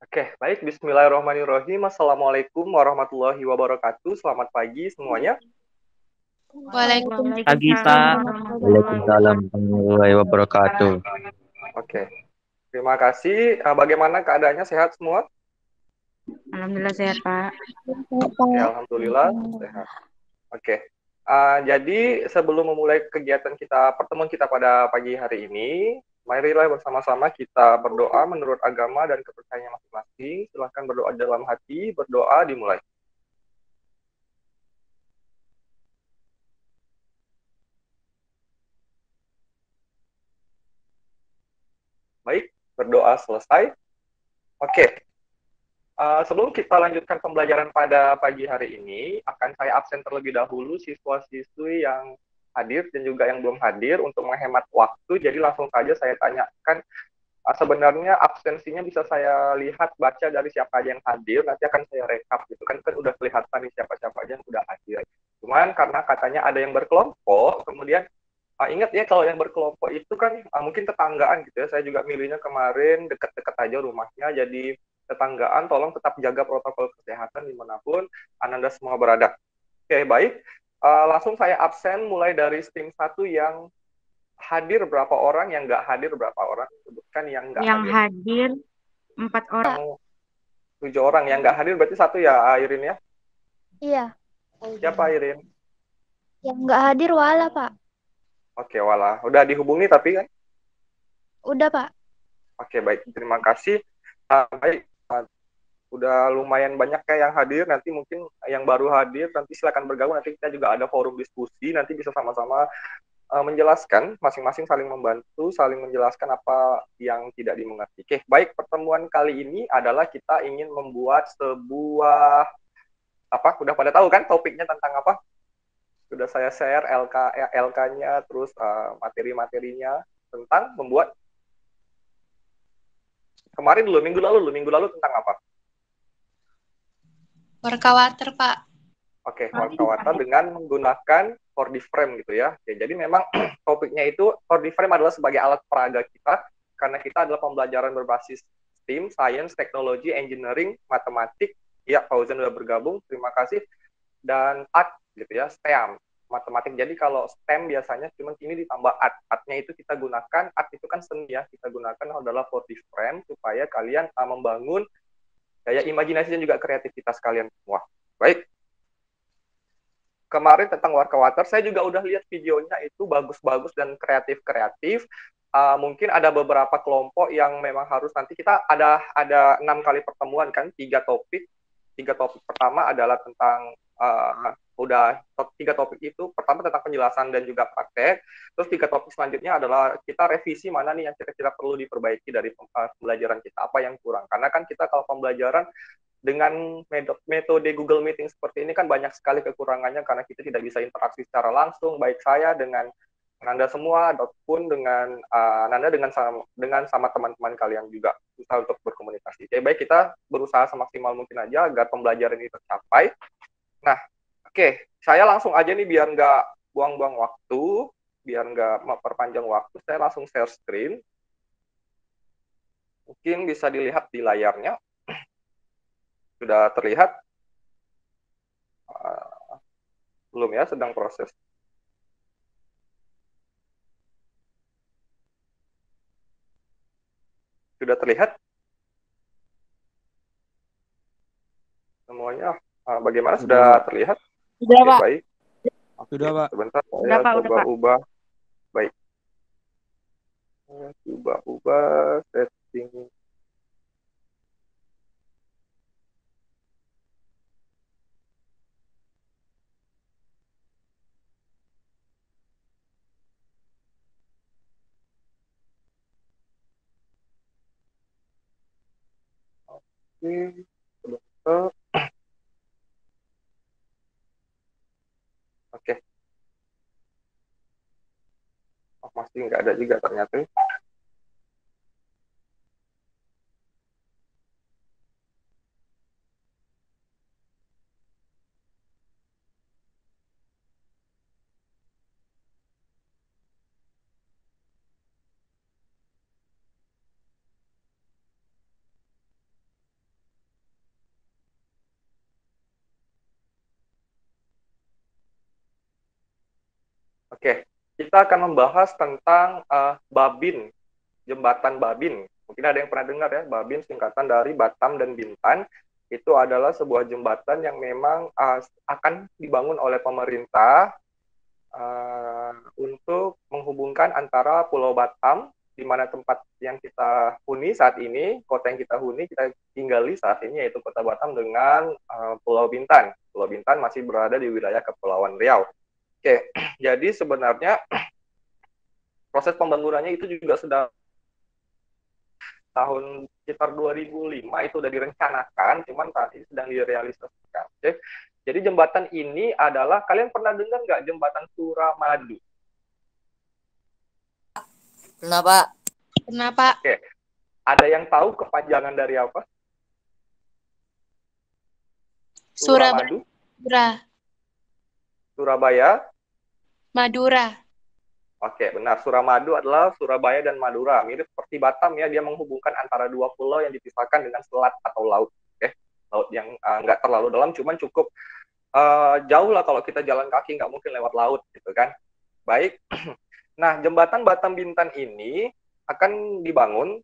Oke, baik. Bismillahirrahmanirrahim. Assalamualaikum warahmatullahi wabarakatuh. Selamat pagi semuanya. Pagi, Waalaikumsalam Pak. warahmatullahi Waalaikumsalam wabarakatuh. warahmatullahi wabarakatuh. Oke, terima kasih. Bagaimana keadaannya? Sehat semua? Alhamdulillah sehat, Pak. Oke, Pak. alhamdulillah sehat. Oke. Jadi sebelum memulai kegiatan kita, pertemuan kita pada pagi hari ini, marilah bersama-sama kita berdoa menurut agama dan kepercayaan masing-masing. Silahkan berdoa dalam hati, berdoa dimulai. Baik, berdoa selesai. Oke, sebelum kita lanjutkan pembelajaran pada pagi hari ini, akan saya absen terlebih dahulu siswa-siswi yang hadir dan juga yang belum hadir untuk menghemat waktu. Jadi langsung saja saya tanyakan, sebenarnya absensinya bisa saya lihat baca dari siapa aja yang hadir, nanti akan saya rekap gitu kan udah kelihatan nih siapa-siapa aja yang sudah hadir. Cuman karena katanya ada yang berkelompok, kemudian ingat ya kalau yang berkelompok itu kan mungkin tetanggaan gitu ya. Saya juga milihnya kemarin dekat-dekat aja rumahnya. Jadi tetanggaan tolong tetap jaga protokol kesehatan dimanapun Anda semua berada. Oke, baik. Langsung saya absen mulai dari tim satu yang hadir berapa orang, yang nggak hadir berapa orang. Sebutkan yang nggak Yang hadir. hadir 4 orang. Yang 7 orang. Yang nggak hadir berarti satu ya, Irin ya? Iya, Siapa Irin? yang nggak hadir Wala, Pak. Oke, walah. Udah dihubungi tapi kan? Udah, Pak. Oke, baik. Terima kasih. Baik. Udah lumayan banyak kayak yang hadir, nanti mungkin yang baru hadir nanti silakan bergabung, nanti kita juga ada forum diskusi, nanti bisa sama-sama menjelaskan, masing-masing saling membantu, saling menjelaskan apa yang tidak dimengerti. Oke, baik, pertemuan kali ini adalah kita ingin membuat sebuah apa, udah pada tahu kan topiknya tentang apa? Sudah saya share LK-nya, terus materi-materinya tentang membuat kemarin dulu, minggu lalu tentang apa? Warkawater, Pak. Oke, warta-warta dengan menggunakan 4D frame gitu ya. Oke, jadi memang topiknya itu 4D frame adalah sebagai alat peraga kita karena kita adalah pembelajaran berbasis STEAM, Science, Technology, Engineering, Matematik. Ya, Fauzan sudah bergabung, terima kasih. Dan Art gitu ya, STEM, Matematik. Jadi kalau STEM biasanya cuma ini ditambah Art. Artnya itu kita gunakan, Art itu kan seni ya, kita gunakan adalah 4D frame supaya kalian membangun daya imajinasi dan juga kreativitas kalian semua. Baik, kemarin tentang Warkawater, saya juga udah lihat videonya itu bagus-bagus dan kreatif-kreatif. Mungkin ada beberapa kelompok yang memang harus nanti kita ada 6 kali pertemuan kan, 3 topik. 3 topik pertama adalah tentang udah 3 topik itu. Pertama tentang penjelasan dan juga praktek. Terus 3 topik selanjutnya adalah kita revisi mana nih yang kira-kira perlu diperbaiki dari pembelajaran kita, apa yang kurang. Karena kan kita kalau pembelajaran dengan metode Google Meeting seperti ini kan banyak sekali kekurangannya karena kita tidak bisa interaksi secara langsung, baik saya dengan Nanda semua ataupun dengan Nanda dengan sama teman-teman kalian juga susah untuk berkomunikasi. Jadi baik kita berusaha semaksimal mungkin aja agar pembelajaran ini tercapai. Nah, oke, saya langsung aja nih biar nggak buang-buang waktu, biar nggak memperpanjang waktu, saya langsung share screen. Mungkin bisa dilihat di layarnya. Sudah terlihat? Belum ya, sedang proses. Sudah terlihat? Semuanya bagaimana? Sudah terlihat? Sudah, Oke, Pak. baik. Oke, Sudah, Pak. sebentar Udah, saya Pak. Udah, coba Pak. ubah. Baik. Saya coba ubah setting. Oke, sebentar. Oke. Oh, masih nggak ada juga ternyata. Oke, kita akan membahas tentang Babin, jembatan Babin. Mungkin ada yang pernah dengar ya, Babin singkatan dari Batam dan Bintan. Itu adalah sebuah jembatan yang memang akan dibangun oleh pemerintah untuk menghubungkan antara Pulau Batam, di mana tempat yang kita huni saat ini, kota yang kita huni, kita tinggali saat ini, yaitu Kota Batam, dengan Pulau Bintan. Pulau Bintan masih berada di wilayah Kepulauan Riau. Oke, jadi sebenarnya proses pembangunannya itu juga sudah tahun sekitar 2005 itu sudah direncanakan, cuman saat ini sedang direalisasikan. Oke. Jadi jembatan ini adalah, kalian pernah dengar nggak jembatan Suramadu? Kenapa? Kenapa? Oke, ada yang tahu kepanjangan dari apa? Suramadu? Surabaya? Madura. Oke, benar. Suramadu adalah Surabaya dan Madura. Mirip seperti Batam ya, dia menghubungkan antara dua pulau yang dipisahkan dengan selat atau laut. Oke, laut yang nggak terlalu dalam, cuman cukup jauh lah kalau kita jalan kaki, nggak mungkin lewat laut gitu kan. Baik. Nah, jembatan Batam Bintan ini akan dibangun.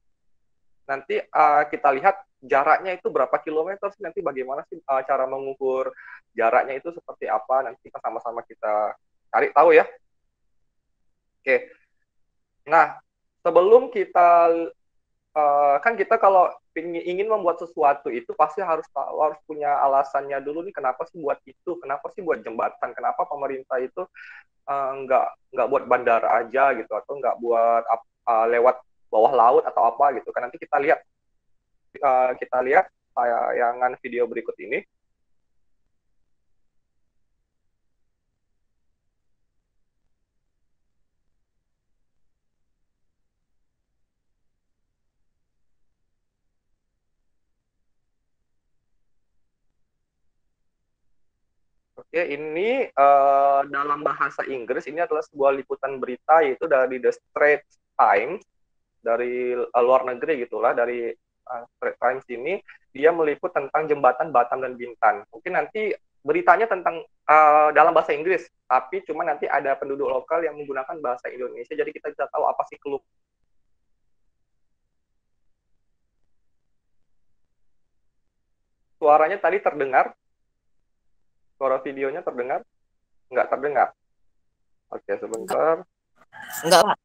Nanti kita lihat jaraknya itu berapa kilometer sih, nanti bagaimana sih cara mengukur jaraknya itu seperti apa, nanti kita sama-sama kita cari tahu ya. Oke, nah sebelum kita kan kita kalau ingin membuat sesuatu itu pasti harus punya alasannya dulu nih, kenapa sih buat itu, kenapa sih buat jembatan, kenapa pemerintah itu nggak buat bandara aja gitu, atau nggak buat lewat bawah laut atau apa gitu kan. Nanti kita lihat tayangan video berikut ini. Oke, ini dalam bahasa Inggris, ini adalah sebuah liputan berita, yaitu dari The Straits Times, dari luar negeri gitulah, dari Straits Times ini, dia meliput tentang jembatan Batam dan Bintan. Mungkin nanti beritanya tentang dalam bahasa Inggris, tapi cuma nanti ada penduduk lokal yang menggunakan bahasa Indonesia, jadi kita bisa tahu apa sih keluh. Suaranya tadi terdengar? Suara videonya terdengar? Nggak terdengar? Oke, sebentar. Enggak, Pak.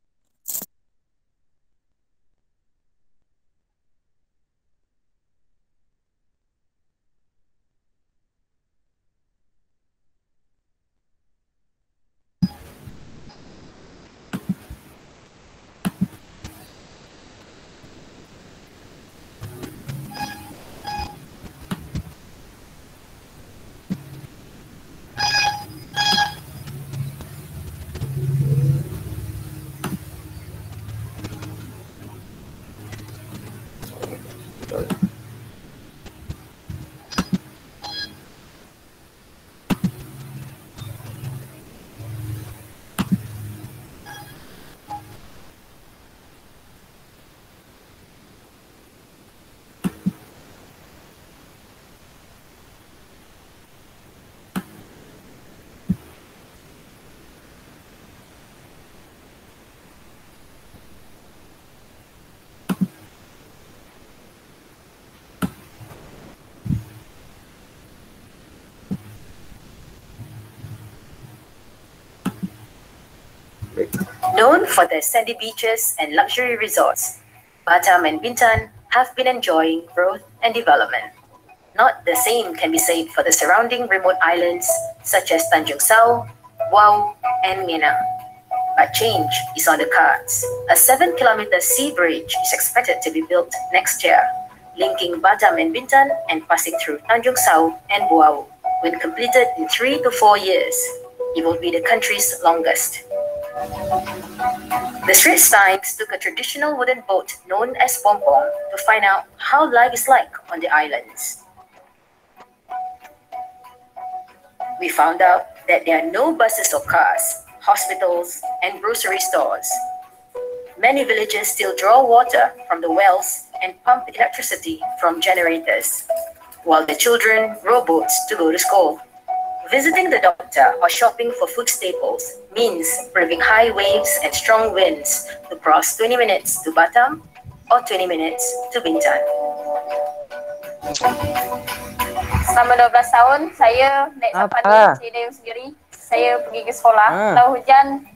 Known for their sandy beaches and luxury resorts, Batam and Bintan have been enjoying growth and development. Not the same can be said for the surrounding remote islands such as Tanjung Sao, Wau, and Mina. But change is on the cards. A 7-kilometer sea bridge is expected to be built next year, linking Batam and Bintan and passing through Tanjung Sao and Wau. When completed in 3 to 4 years, it will be the country's longest. The Straits Times took a traditional wooden boat known as Pompong to find out how life is like on the islands. We found out that there are no buses or cars, hospitals, and grocery stores. Many villages still draw water from the wells and pump electricity from generators, while the children row boats to go to school. Visiting the doctor or shopping for food staples means braving high waves and strong winds to cross 20 minutes to Batam or 20 minutes to Bintan. Selama 12 tahun saya naik safari Cedeo sendiri. Saya pergi ke sekolah. Tahu hujan,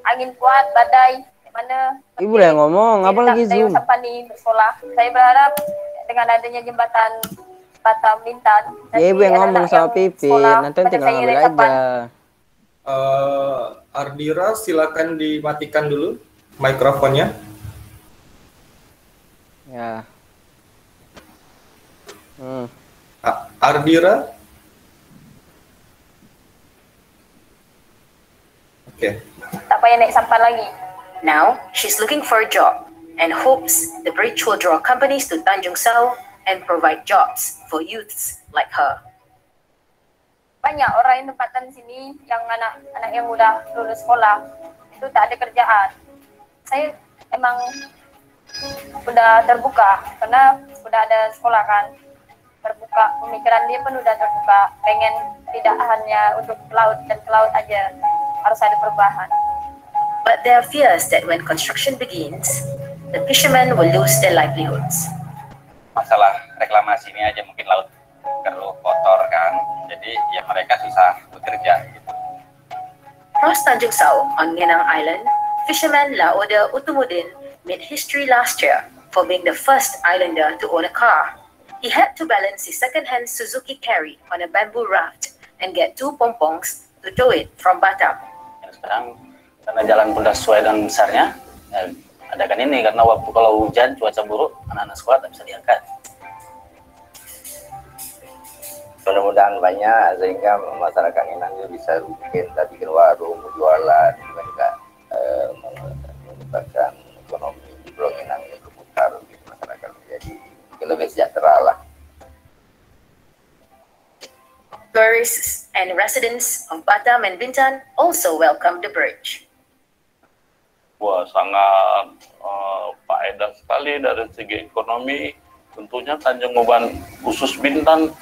angin kuat, badai, mana. Ibu yang ngomong, apa lagi Zoom? Safari untuk sekolah. Saya berharap dengan adanya jembatan Batam Bintan. Ya ibu yang ngomong sama Pipin, nanti tinggal ngambil aja. Ardira, silakan dimatikan dulu mikrofonnya. Ya. Ardira. Oke. Tak payah naik sampan lagi. Now, she's looking for a job and hopes the bridge will draw companies to Tanjung Sao and provide jobs for youths like her. Banyak orang yang tempatan sini yang anak yang udah lulus sekolah itu tak ada kerjaan. Saya emang udah terbuka karena udah ada sekolah kan. Terbuka, pemikiran dia pun udah terbuka. Pengen tidak hanya untuk laut dan ke laut aja, harus ada perubahan. But there are fears that when construction begins, the fishermen will lose their livelihoods. Masalah reklamasi ini aja mungkin laut keruh kotor kan, jadi ya mereka susah bekerja gitu. Across Tanjung Sao on Ngenang Island, fisherman Lauda Utumudin made history last year for being the first islander to own a car. He had to balance his second-hand Suzuki Carry on a bamboo raft and get 2 pompongs to tow it from Batam. Sekarang karena jalan sudah sesuai dengan besarnya, adakan ini karena waktu kalau hujan cuaca buruk anak-anak sekolah tak bisa diangkat. Mudah-mudahan banyak sehingga masyarakat Ngenang bisa bikin tadi ke warung, jualan, juga mengembangkan ekonomi di Pulau Ngenang ini berputar masyarakat menjadi lebih sejahtera lah. Tourists and residents of Batam and Bintan also welcomed the bridge. Wah, sangat faedah sekali dari segi ekonomi. Tentunya Tanjung Uban khusus Bintan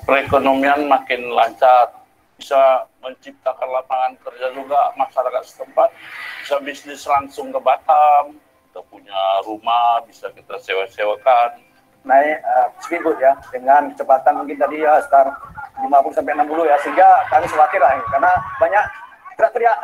perekonomian makin lancar, bisa menciptakan lapangan kerja juga masyarakat setempat, bisa bisnis langsung ke Batam, kita punya rumah bisa kita sewa-sewakan. Naik speedboat ya dengan kecepatan mungkin tadi ya sekitar 50 sampai 60 ya, sehingga kami khawatir lah karena banyak teriak-teriak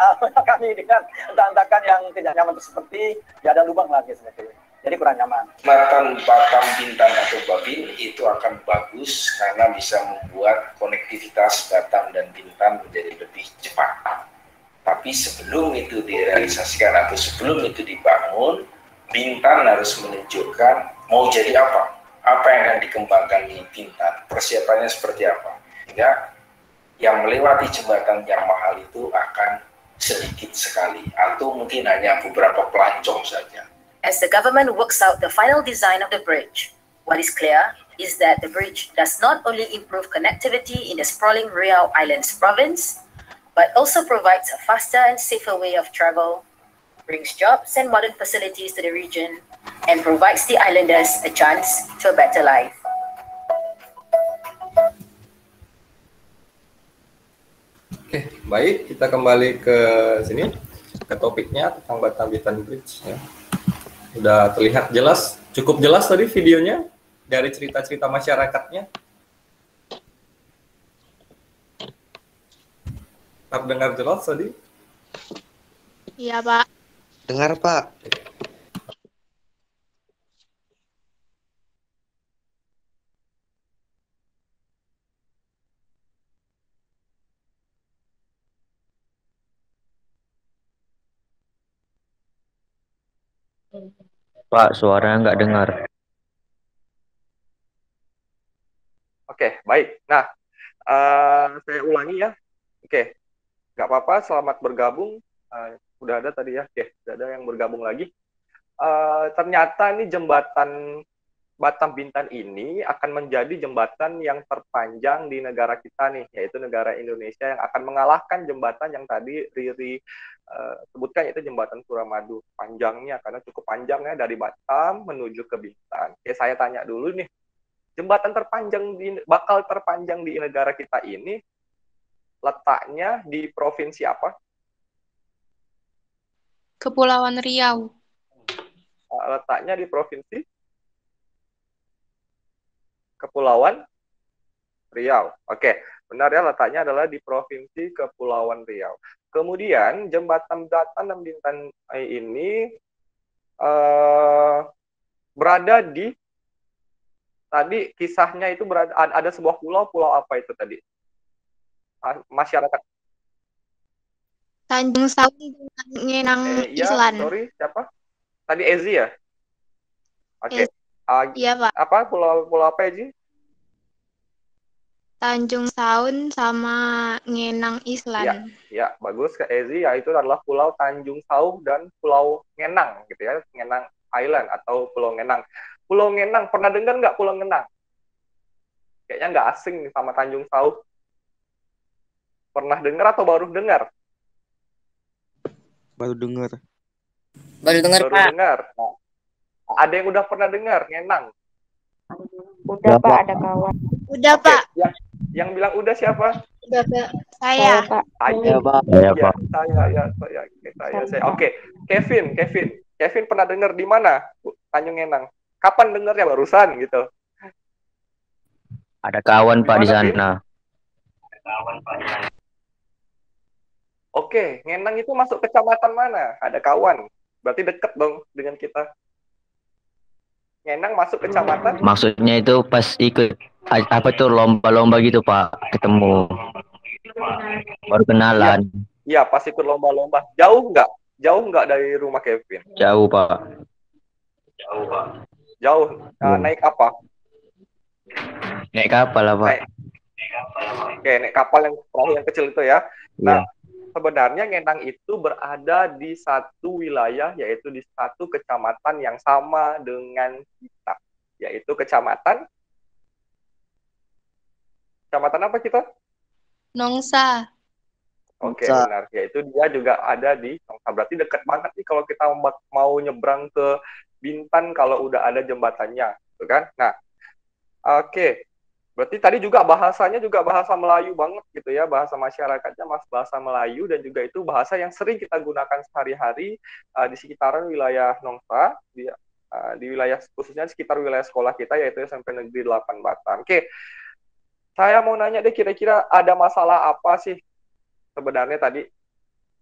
kami dengan hentakan yang tidak nyaman seperti ya ada lubang lagi seperti itu. Jadi kurang nyaman. Batam Bintan atau Babin itu akan bagus karena bisa membuat konektivitas Batam dan Bintan menjadi lebih cepat. Tapi sebelum itu direalisasikan atau sebelum itu dibangun, Bintan harus menunjukkan mau jadi apa yang akan dikembangkan di Bintan, persiapannya seperti apa. Sehingga yang melewati jembatan yang mahal itu akan sedikit sekali, atau mungkin hanya beberapa pelancong saja. As the government works out the final design of the bridge, what is clear is that the bridge does not only improve connectivity in the sprawling Riau Islands province, but also provides a faster and safer way of travel, brings jobs and modern facilities to the region, and provides the islanders a chance to a better life. Oke, baik, kita kembali ke sini, ke topiknya tentang Batam Bintan Bridge. Ya. Udah terlihat jelas, cukup jelas tadi videonya dari cerita-cerita masyarakatnya. Terdengar jelas tadi? Iya, Pak. Dengar, Pak. Pak, suaranya nggak dengar. Oke, baik. Nah, saya ulangi ya. Oke, nggak apa-apa. Selamat bergabung. Udah ada tadi ya. Oke, udah ada yang bergabung lagi. Ternyata ini jembatan Batam Bintan ini akan menjadi jembatan yang terpanjang di negara kita nih, yaitu negara Indonesia, yang akan mengalahkan jembatan yang tadi Riri sebutkan, yaitu jembatan Suramadu. Panjangnya, karena cukup panjangnya dari Batam menuju ke Bintan. Oke, saya tanya dulu nih, jembatan bakal terpanjang di negara kita ini letaknya di provinsi apa? Kepulauan Riau. Letaknya di provinsi Kepulauan Riau. Oke, benar ya, letaknya adalah di provinsi Kepulauan Riau. Kemudian jembatan Batan dan Bintan ini berada di, tadi kisahnya itu berada ada sebuah pulau apa itu tadi? Masyarakat Tanjung Saun dengan Ngenang ya, Island. sorry, siapa? Tadi Ezi ya? Oke. Iya, Pak. Apa pulau apa Ezi? Tanjung Saun sama Ngenang Island. Ya, bagus Kak Ezi, yaitu adalah Pulau Tanjung Sauh dan Pulau Ngenang gitu ya, Ngenang Island atau Pulau Ngenang. Pulau Ngenang, pernah dengar nggak Pulau Ngenang? Kayaknya nggak asing nih sama Tanjung Sauh. Pernah dengar atau baru dengar? Baru dengar. Baru dengar, Baru Pak. dengar. Nah, ada yang udah pernah dengar Ngenang? Udah, Pak, ada kawan. Udah, Oke, Pak. Yang bilang udah siapa? Udah, Pak. Saya. Pak. Saya, Pak. Saya. Oke, Kevin pernah dengar di mana Tanjung Ngenang? Kapan dengarnya? Barusan gitu. Ada kawan Pak di Gimana, sana. Oke, Ngenang itu masuk kecamatan mana? Ada kawan. Berarti deket dong dengan kita. Ngenang masuk kecamatan? Maksudnya itu pas ikut apa tuh lomba-lomba gitu Pak, ketemu. Baru kenalan. Iya, pas ikut lomba-lomba. Jauh nggak dari rumah Kevin? Jauh Pak. Jauh. Naik apa? Naik kapal lah Pak. Oke, naik kapal yang perahu yang kecil itu ya. Nah, sebenarnya Ngenang itu berada di satu wilayah, yaitu di satu kecamatan yang sama dengan kita, yaitu kecamatan apa kita? Nongsa. Oke, benar. Yaitu dia juga ada di Nongsa. Berarti dekat banget nih kalau kita mau nyebrang ke Bintan kalau udah ada jembatannya, gitu kan? Nah, oke. Berarti tadi juga bahasanya juga bahasa Melayu banget gitu ya, bahasa masyarakatnya bahasa Melayu, dan juga itu bahasa yang sering kita gunakan sehari-hari di sekitaran wilayah Nongsa, di wilayah khususnya di sekitar wilayah sekolah kita, yaitu SMP Negeri 8 Batan. Oke, saya mau nanya deh, kira-kira ada masalah apa sih sebenarnya tadi?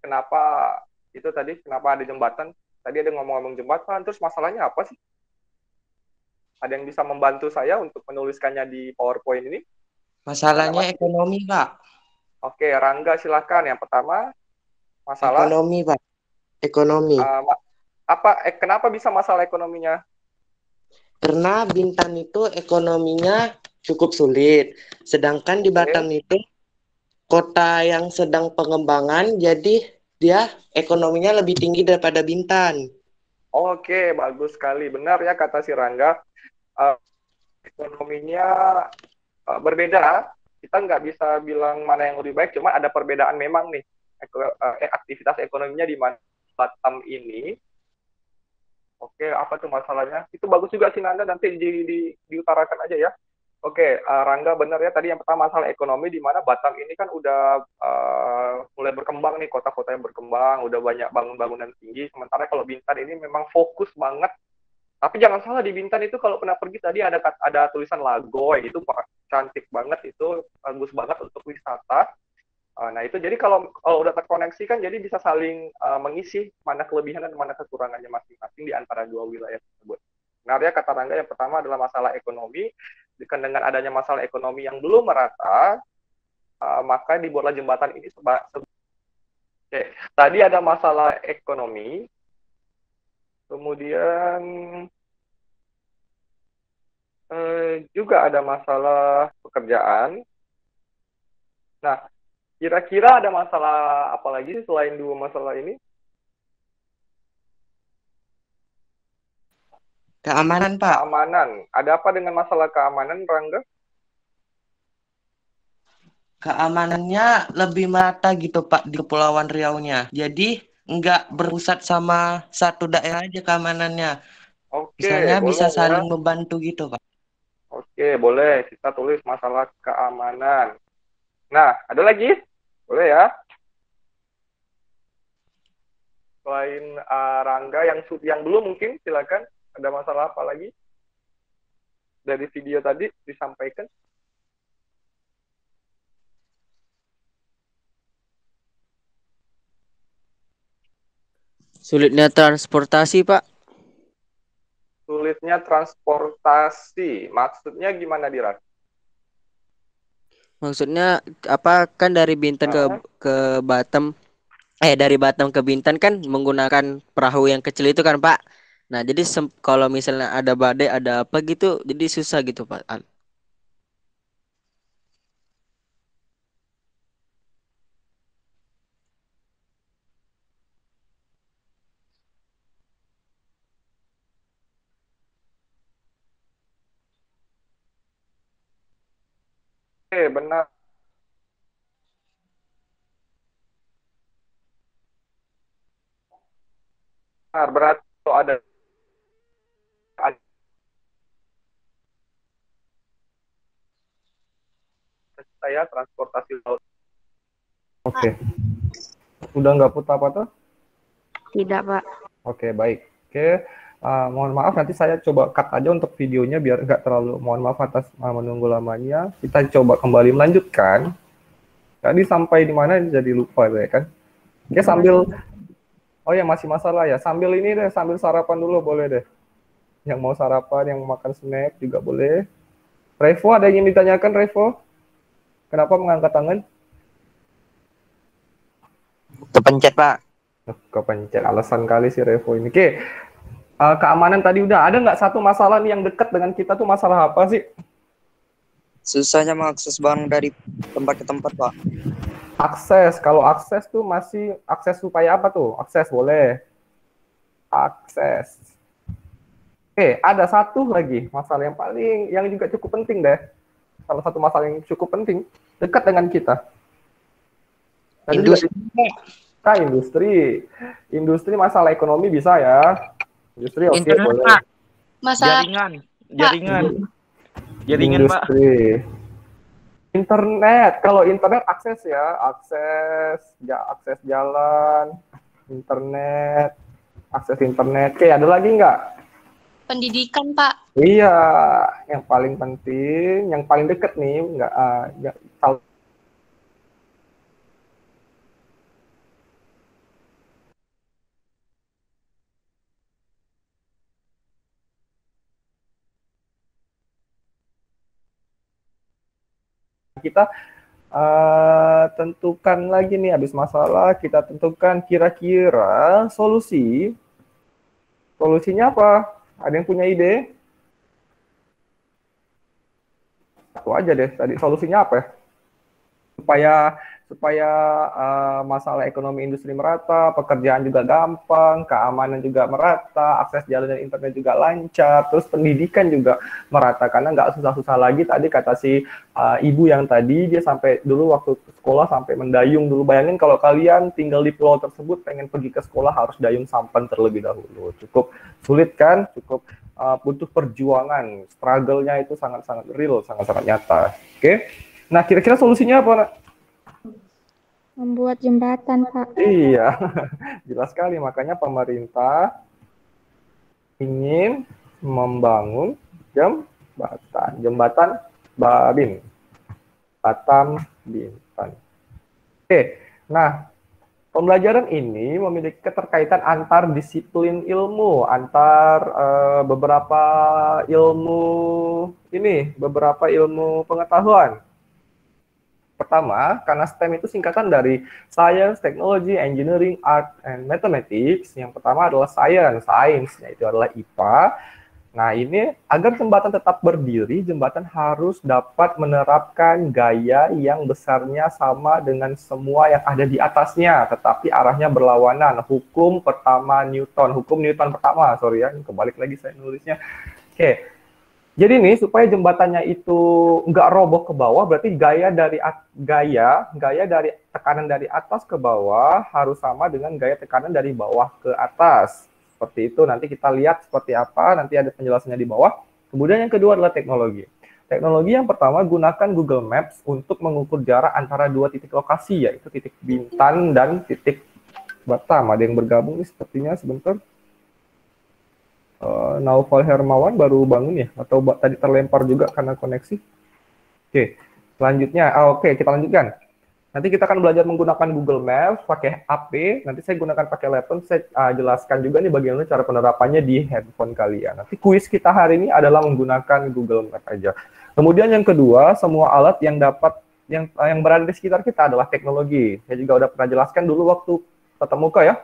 Kenapa ada jembatan? Tadi ada ngomong-ngomong jembatan, terus masalahnya apa sih? Ada yang bisa membantu saya untuk menuliskannya di PowerPoint ini? Masalahnya ekonomi, Pak. Oke, Rangga silakan. Yang pertama, masalah ekonomi, Pak. Ekonomi. Kenapa bisa masalah ekonominya? Karena Bintan itu ekonominya cukup sulit. Sedangkan di Batam itu kota yang sedang pengembangan, jadi dia ekonominya lebih tinggi daripada Bintan. Oke, bagus sekali. Benar ya kata si Rangga. Ekonominya berbeda. Kita nggak bisa bilang mana yang lebih baik, cuma ada perbedaan memang nih. Aktivitas ekonominya di mana Batam ini. Oke, apa tuh masalahnya? Itu bagus juga sih Nanda, nanti diutarakan aja ya. Oke, Rangga benar ya, tadi yang pertama masalah ekonomi, di mana Batam ini kan udah mulai berkembang nih, kota-kota yang berkembang, udah banyak bangunan tinggi, sementara kalau Bintan ini memang fokus banget. Tapi jangan salah, di Bintan itu kalau pernah pergi tadi ada tulisan Lagoy, itu cantik banget, itu bagus banget untuk wisata. Nah itu jadi kalau udah terkoneksi kan, jadi bisa saling mengisi mana kelebihan dan mana kekurangannya masing-masing di antara dua wilayah tersebut. Benar ya kata Rangga, yang pertama adalah masalah ekonomi. Dengan adanya masalah ekonomi yang belum merata, maka dibuatlah jembatan ini. Oke, tadi ada masalah ekonomi. Kemudian juga ada masalah pekerjaan. Nah, kira-kira ada masalah apa lagi selain dua masalah ini? Keamanan, Pak. Keamanan. Ada apa dengan masalah keamanan, Rangga? Keamanannya lebih merata gitu, Pak, di Kepulauan Riau-nya. Jadi nggak berpusat sama satu daerah aja keamanannya. Oke, misalnya bisa boleh, saling ya. membantu gitu, Pak. Oke, boleh. Kita tulis masalah keamanan. Nah, ada lagi? Boleh ya? Selain Rangga yang belum mungkin silakan. Ada masalah apa lagi? Dari video tadi disampaikan. Sulitnya transportasi, Pak. Sulitnya transportasi. Maksudnya gimana, Diran? Maksudnya apa, kan dari Bintan ke Batam, dari Batam ke Bintan kan menggunakan perahu yang kecil itu kan, Pak. Nah, jadi kalau misalnya ada badai, ada apa gitu, jadi susah gitu, Pak. Benar. Berarti kalau ada saya transportasi laut. Oke. Udah nggak putar-putar? Tidak, Pak. Oke, baik. Oke, mohon maaf nanti saya coba cut aja untuk videonya biar nggak terlalu, mohon maaf atas menunggu lamanya. Kita coba kembali melanjutkan. Tadi sampai di mana jadi lupa ya kan? Oke, sambil ya masih masalah ya. Sambil ini deh, sambil sarapan dulu boleh deh. Yang mau sarapan, yang mau makan snack juga boleh. Revo, ada yang ingin ditanyakan, Revo? Kenapa mengangkat tangan? Kepencet, Pak. Kepencet, alasan kali si Revo ini. Oke, keamanan tadi udah. Ada nggak satu masalah nih yang dekat dengan kita tuh, masalah apa sih? Susahnya mengakses barang dari tempat ke tempat, Pak. Akses, kalau akses tuh masih akses supaya apa tuh? Akses boleh. Akses. Oke, ada satu lagi masalah yang juga cukup penting deh. Salah satu masalah yang cukup penting dekat dengan kita. Industri masalah ekonomi bisa ya. Industri oke, boleh. Masalah Jaringan, industri. Pak. Internet, kalau internet akses ya, akses jalan, internet, akses internet. Oke, ada lagi nggak? pendidikan, Pak. Iya, yang paling penting, yang paling deket nih, kalau kita tentukan lagi nih, habis masalah kita tentukan kira-kira solusinya apa? Ada yang punya ide? Satu aja deh tadi, solusinya apa ya? Supaya masalah ekonomi industri merata, pekerjaan juga gampang, keamanan juga merata, akses jalan dan internet juga lancar, terus pendidikan juga merata, karena nggak susah-susah lagi. Tadi kata si ibu yang tadi, dia sampai dulu waktu sekolah sampai mendayung dulu. Bayangin kalau kalian tinggal di pulau tersebut, pengen pergi ke sekolah harus dayung sampan terlebih dahulu. Cukup sulit kan? Cukup butuh perjuangan, struggle-nya itu sangat-sangat real, sangat-sangat nyata. Oke? Nah, kira-kira solusinya apa, Nak? Membuat jembatan, Pak. Iya, jelas sekali. Makanya pemerintah ingin membangun jembatan Babin, Batam, Bintan. Oke, nah pembelajaran ini memiliki keterkaitan antar disiplin ilmu, antar beberapa ilmu pengetahuan. Pertama, karena STEM itu singkatan dari Science, Technology, Engineering, Art, and Mathematics. Yang pertama adalah Science, yaitu adalah IPA. Nah, ini agar jembatan tetap berdiri, jembatan harus dapat menerapkan gaya yang besarnya sama dengan semua yang ada di atasnya, tetapi arahnya berlawanan. Hukum Newton pertama, sorry ya, kebalik lagi saya nulisnya. Oke. Jadi nih, supaya jembatannya itu nggak roboh ke bawah, berarti gaya dari tekanan dari atas ke bawah harus sama dengan gaya tekanan dari bawah ke atas. Seperti itu, nanti kita lihat seperti apa, nanti ada penjelasannya di bawah. Kemudian yang kedua adalah teknologi. Teknologi yang pertama, gunakan Google Maps untuk mengukur jarak antara dua titik lokasi, yaitu titik Bintan dan titik Batam. Ada yang bergabung nih sepertinya sebentar. Naufal Hermawan baru bangun ya? Atau tadi terlempar juga karena koneksi? Oke, selanjutnya. Oke, kita lanjutkan. Nanti kita akan belajar menggunakan Google Maps, pakai HP. Nanti saya gunakan pakai laptop. Saya jelaskan juga nih bagaimana cara penerapannya di handphone kalian. Nanti kuis kita hari ini adalah menggunakan Google Maps aja. Kemudian yang kedua, semua alat yang berada di sekitar kita adalah teknologi. Saya juga udah pernah jelaskan dulu waktu tatap muka ya.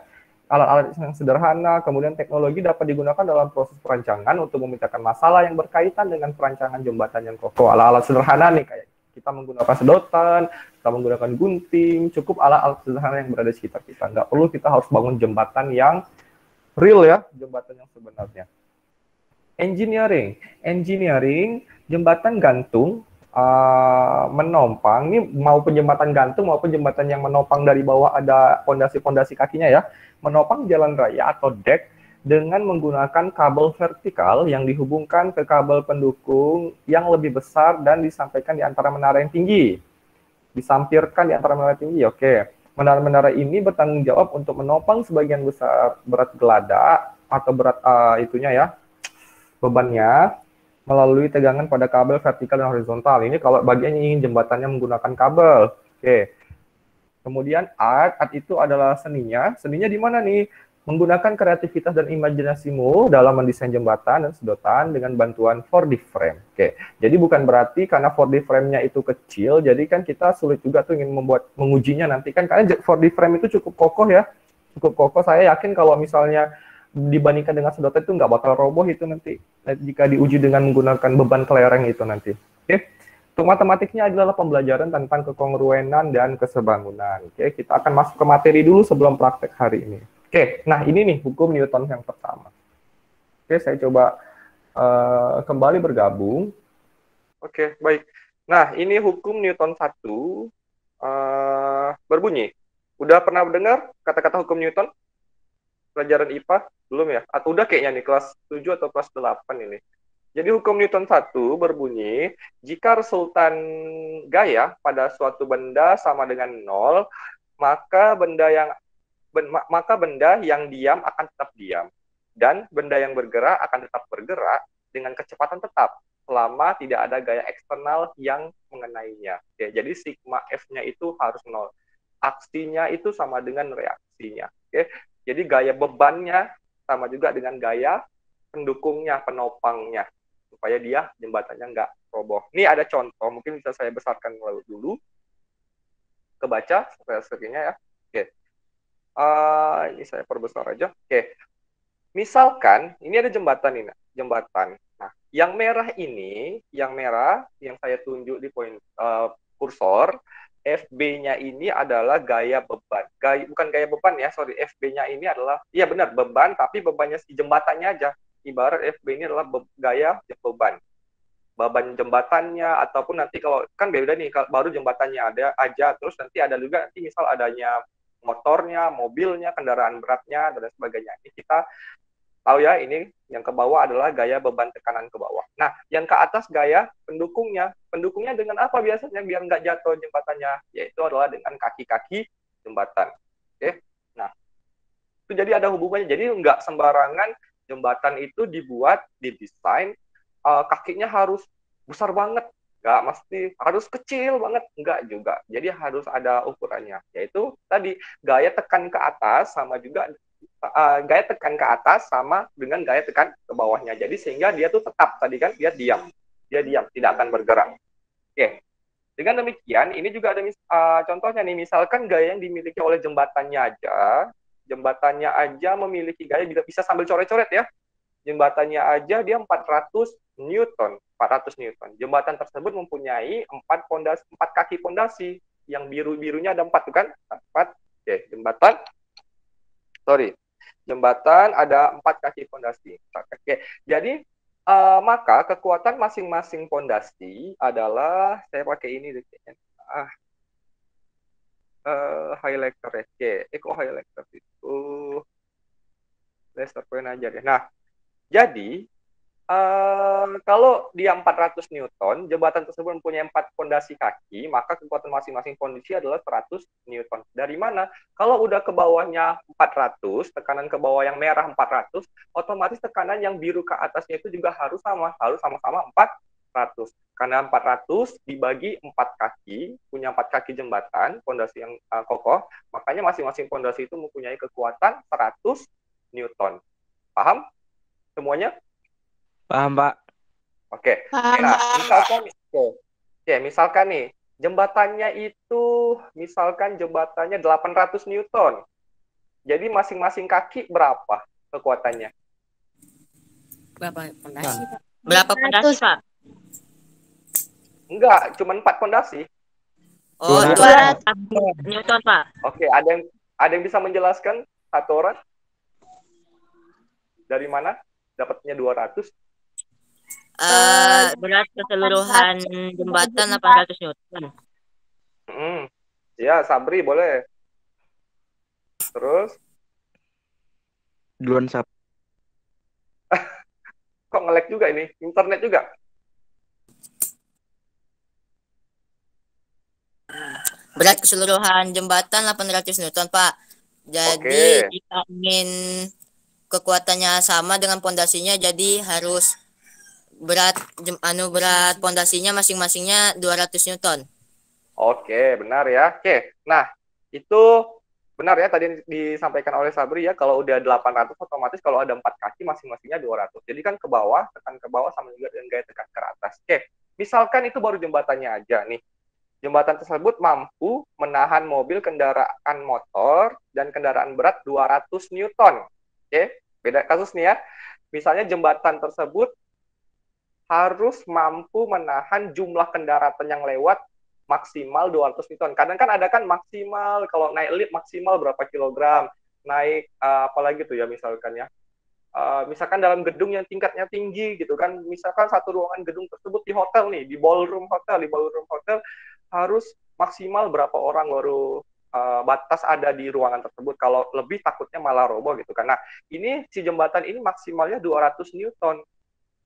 Alat-alat yang sederhana, kemudian teknologi dapat digunakan dalam proses perancangan untuk memecahkan masalah yang berkaitan dengan perancangan jembatan yang kokoh. Alat-alat sederhana nih, kayak kita menggunakan sedotan, kita menggunakan gunting, cukup alat-alat sederhana yang berada di sekitar kita. Nggak perlu kita harus bangun jembatan yang real ya, jembatan yang sebenarnya. Engineering, jembatan gantung, menompang, ini maupun jembatan gantung maupun jembatan yang menopang dari bawah ada pondasi-pondasi kakinya ya, menopang jalan raya atau deck dengan menggunakan kabel vertikal yang dihubungkan ke kabel pendukung yang lebih besar dan disampaikan di antara menara yang tinggi. Disampirkan di antara menara tinggi, oke. Menara-menara ini bertanggung jawab untuk menopang sebagian besar berat geladak atau berat bebannya melalui tegangan pada kabel vertikal dan horizontal. Ini kalau bagian yang ingin jembatannya menggunakan kabel. Oke. Kemudian art itu adalah seninya. Seninya di mana nih? Menggunakan kreativitas dan imajinasimu dalam mendesain jembatan dan sedotan dengan bantuan 4D frame. Oke. Jadi bukan berarti karena 4D frame-nya itu kecil, jadi kan kita sulit juga tuh ingin mengujinya nanti kan, karena 4D frame itu cukup kokoh ya. Cukup kokoh, saya yakin kalau misalnya dibandingkan dengan sedotan itu nggak bakal roboh itu nanti jika diuji dengan menggunakan beban kelereng itu nanti. Oke. Untuk matematiknya adalah pembelajaran tentang kekongruenan dan kesebangunan. Oke, kita akan masuk ke materi dulu sebelum praktek hari ini. Oke, nah ini nih hukum Newton yang pertama. Oke, saya coba kembali bergabung. Oke, baik. Nah, ini hukum Newton 1 berbunyi. Udah pernah mendengar kata-kata hukum Newton? Pelajaran IPA? Belum ya? Atau udah kayaknya nih, kelas 7 atau kelas 8 ini. Jadi hukum Newton 1 berbunyi, jika resultan gaya pada suatu benda sama dengan 0, maka benda yang diam akan tetap diam, dan benda yang bergerak akan tetap bergerak dengan kecepatan tetap, selama tidak ada gaya eksternal yang mengenainya. Oke, jadi sigma F-nya itu harus 0. Aksinya itu sama dengan reaksinya. Oke, jadi gaya bebannya sama juga dengan gaya pendukungnya, penopangnya, supaya dia jembatannya nggak roboh. Ini ada contoh, mungkin bisa saya besarkan dulu. Kebaca screen-nya ya. Oke. Ini saya perbesar aja. Oke. Misalkan ini ada jembatan ini, jembatan. Nah, yang merah ini, yang saya tunjuk di poin kursor, FB-nya ini adalah gaya beban. Bukan gaya beban ya, sorry. FB-nya ini adalah, iya benar, beban, tapi bebannya si jembatannya aja. Ibarat FB ini adalah gaya beban. Beban jembatannya, ataupun nanti kalau, kan beda nih, baru jembatannya ada aja, terus nanti ada juga, nanti misal adanya motornya, mobilnya, kendaraan beratnya, dan sebagainya. Ini kita tahu ya, ini yang ke bawah adalah gaya beban tekanan ke bawah. Nah, yang ke atas gaya pendukungnya. Pendukungnya dengan apa biasanya biar nggak jatuh jembatannya? Yaitu adalah dengan kaki-kaki jembatan. Oke. Nah, itu jadi ada hubungannya. Jadi nggak sembarangan jembatan itu didesain, kakinya harus besar banget. Nggak mesti harus kecil banget, enggak juga. Jadi harus ada ukurannya. Yaitu tadi, gaya tekan ke atas sama juga gaya tekan ke atas sama dengan gaya tekan ke bawahnya. Jadi sehingga dia tuh tetap, tadi kan dia diam, tidak akan bergerak. Oke. Dengan demikian, ini juga ada contohnya nih, misalkan gaya yang dimiliki oleh jembatannya aja memiliki gaya bisa sambil coret-coret ya. Jembatannya aja dia 400 Newton. Jembatan tersebut mempunyai 4 kaki pondasi. Yang biru-birunya ada 4 tuh kan? 4. Oke, jembatan ada 4 kaki pondasi. Oke, jadi maka kekuatan masing-masing pondasi adalah, saya pakai ini highlighter ya. Kok highlighter itu laser point aja deh. Nah, jadi Kalau dia 400 Newton, jembatan tersebut mempunyai 4 pondasi kaki, maka kekuatan masing-masing pondasi adalah 100 Newton. Dari mana? Kalau udah ke bawahnya 400, tekanan ke bawah yang merah 400, otomatis tekanan yang biru ke atasnya itu juga harus sama-sama 400. Karena 400 dibagi 4 kaki, punya 4 kaki jembatan, pondasi yang kokoh, makanya masing-masing pondasi itu mempunyai kekuatan 100 Newton. Paham semuanya? Paham, Pak. Oke. Paham, Nah, Pak. misalkan nih, jembatannya itu misalkan jembatannya 800 Newton. Jadi masing-masing kaki berapa kekuatannya? Berapa pondasi, Pak? Berapa pondasi, Pak? Enggak, cuma 4 pondasi. Oh, 200 Newton, Pak. Oke, ada yang bisa menjelaskan satu orang? Dari mana dapatnya 200? Berat keseluruhan jembatan 800 Newton. Ya, Sabri boleh. Terus? Duluan Sab. Kok nge-lag juga ini? Internet juga? Berat keseluruhan jembatan 800 Newton, Pak. Jadi jika ingin kekuatannya sama dengan pondasinya, jadi harus berat pondasinya masing-masingnya 200 Newton. Oke, benar ya. Oke. Nah, itu benar ya tadi disampaikan oleh Sabri ya, kalau udah 800 otomatis kalau ada 4 kaki masing-masingnya 200. Jadi kan ke bawah, tekan ke bawah sama juga dengan gaya tekan ke atas. Oke. Misalkan itu baru jembatannya aja nih. Jembatan tersebut mampu menahan mobil, kendaraan motor, dan kendaraan berat 200 Newton. Oke, beda kasus nih ya. Misalnya jembatan tersebut harus mampu menahan jumlah kendaraan yang lewat maksimal 200 Newton. Kadang kan ada kan maksimal, kalau naik lift maksimal berapa kilogram, naik apalagi tuh ya misalkan ya. Misalkan dalam gedung yang tingkatnya tinggi gitu kan, misalkan satu ruangan gedung tersebut di hotel nih, di ballroom hotel harus maksimal berapa orang baru batas ada di ruangan tersebut. Kalau lebih takutnya malah roboh gitu kan. Nah, ini si jembatan ini maksimalnya 200 Newton.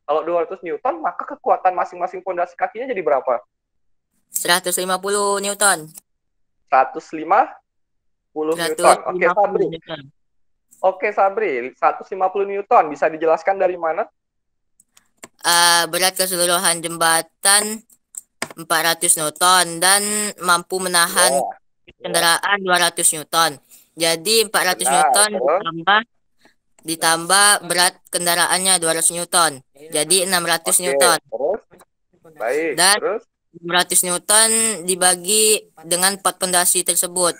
Kalau 200 Newton, maka kekuatan masing-masing pondasi kakinya jadi berapa? 150 Newton. 150 Newton. Oke, Sabri. Oke, Sabri. 150 Newton. Bisa dijelaskan dari mana? Berat keseluruhan jembatan 400 Newton dan mampu menahan kendaraan 200 Newton. Jadi 400 Newton ditambah berat kendaraannya 200 Newton. Jadi 600 Newton. Terus? Baik. Dan terus? 600 Newton dibagi dengan 4 pondasi tersebut.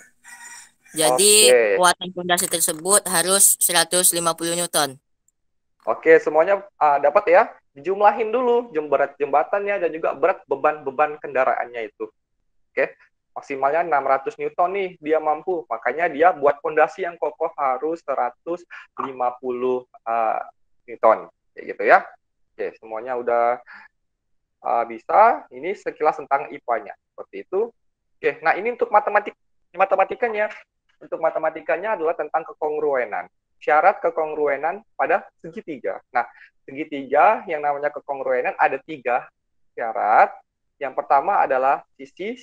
Jadi kekuatan pondasi tersebut harus 150 Newton. Oke, semuanya dapat ya? Dijumlahin dulu berat jembatannya dan juga berat beban kendaraannya itu. Oke, maksimalnya 600 Newton nih dia mampu. Makanya dia buat pondasi yang kokoh harus 150 Newton. Kayak gitu ya. Oke, semuanya udah bisa. Ini sekilas tentang IPA-nya. Seperti itu. Oke, nah ini untuk matematikanya. Untuk matematikanya adalah tentang kekongruenan. Syarat kekongruenan pada segitiga. Nah, segitiga yang namanya kekongruenan ada 3 syarat. Yang pertama adalah sisi,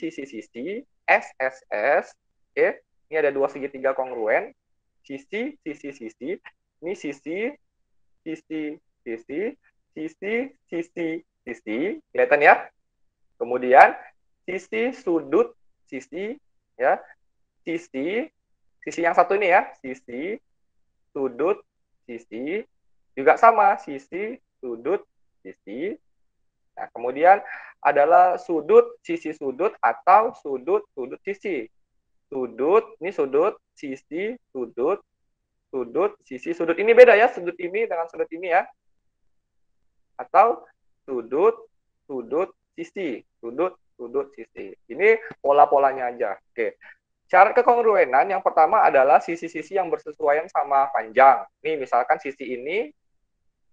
SSS. Oke, ini ada 2 segitiga kongruen. Sisi. Ini sisi. Kelihatan ya? Kemudian sisi, sudut, sisi, ya. Sisi yang satu ini ya, sisi, sudut, sisi, juga sama, sisi, sudut, sisi. Nah, kemudian adalah sudut, sisi sudut, atau sudut, sisi. Sudut, ini sudut, sisi, sudut, sisi, sudut. Ini beda ya, sudut ini dengan sudut ini ya. Atau sudut, sisi. Sudut, sisi. Ini pola-polanya aja. Oke. Syarat kekongruenan yang pertama adalah sisi-sisi yang bersesuaian sama panjang. Nih, misalkan sisi ini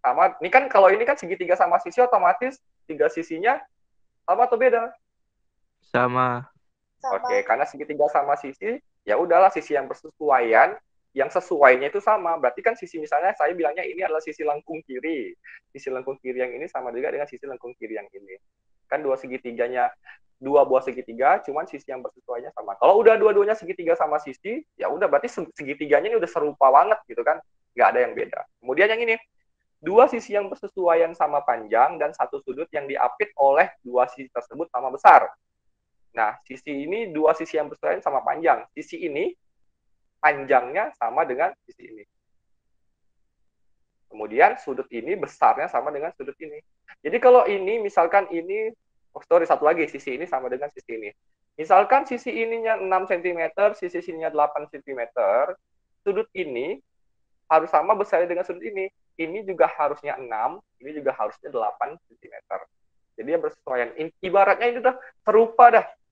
sama, ini kan kalau ini kan segitiga sama sisi otomatis 3 sisinya sama atau beda? Sama. Oke, karena segitiga sama sisi, ya udahlah sisi yang bersesuaian yang sesuainya itu sama. Berarti kan sisi, misalnya saya bilangnya ini adalah sisi lengkung kiri. Sisi lengkung kiri yang ini sama juga dengan sisi lengkung kiri yang ini. Kan dua buah segitiga, cuman sisi yang bersesuaiannya sama. Kalau udah dua-duanya segitiga sama sisi, ya udah berarti segitiganya ini udah serupa banget gitu kan. Nggak ada yang beda. Kemudian yang ini, dua sisi yang bersesuaian sama panjang dan satu sudut yang diapit oleh dua sisi tersebut sama besar. Nah, sisi ini dua sisi yang bersesuaian sama panjang. Sisi ini panjangnya sama dengan sisi ini. Kemudian sudut ini besarnya sama dengan sudut ini. Jadi kalau ini, misalkan ini, satu lagi, sisi ini sama dengan sisi ini. Misalkan sisi ininya 6 cm, sisi sininya 8 cm, sudut ini harus sama besarnya dengan sudut ini. Ini juga harusnya 6, ini juga harusnya 8 cm. Jadi yang bersesuaian. Ibaratnya ini udah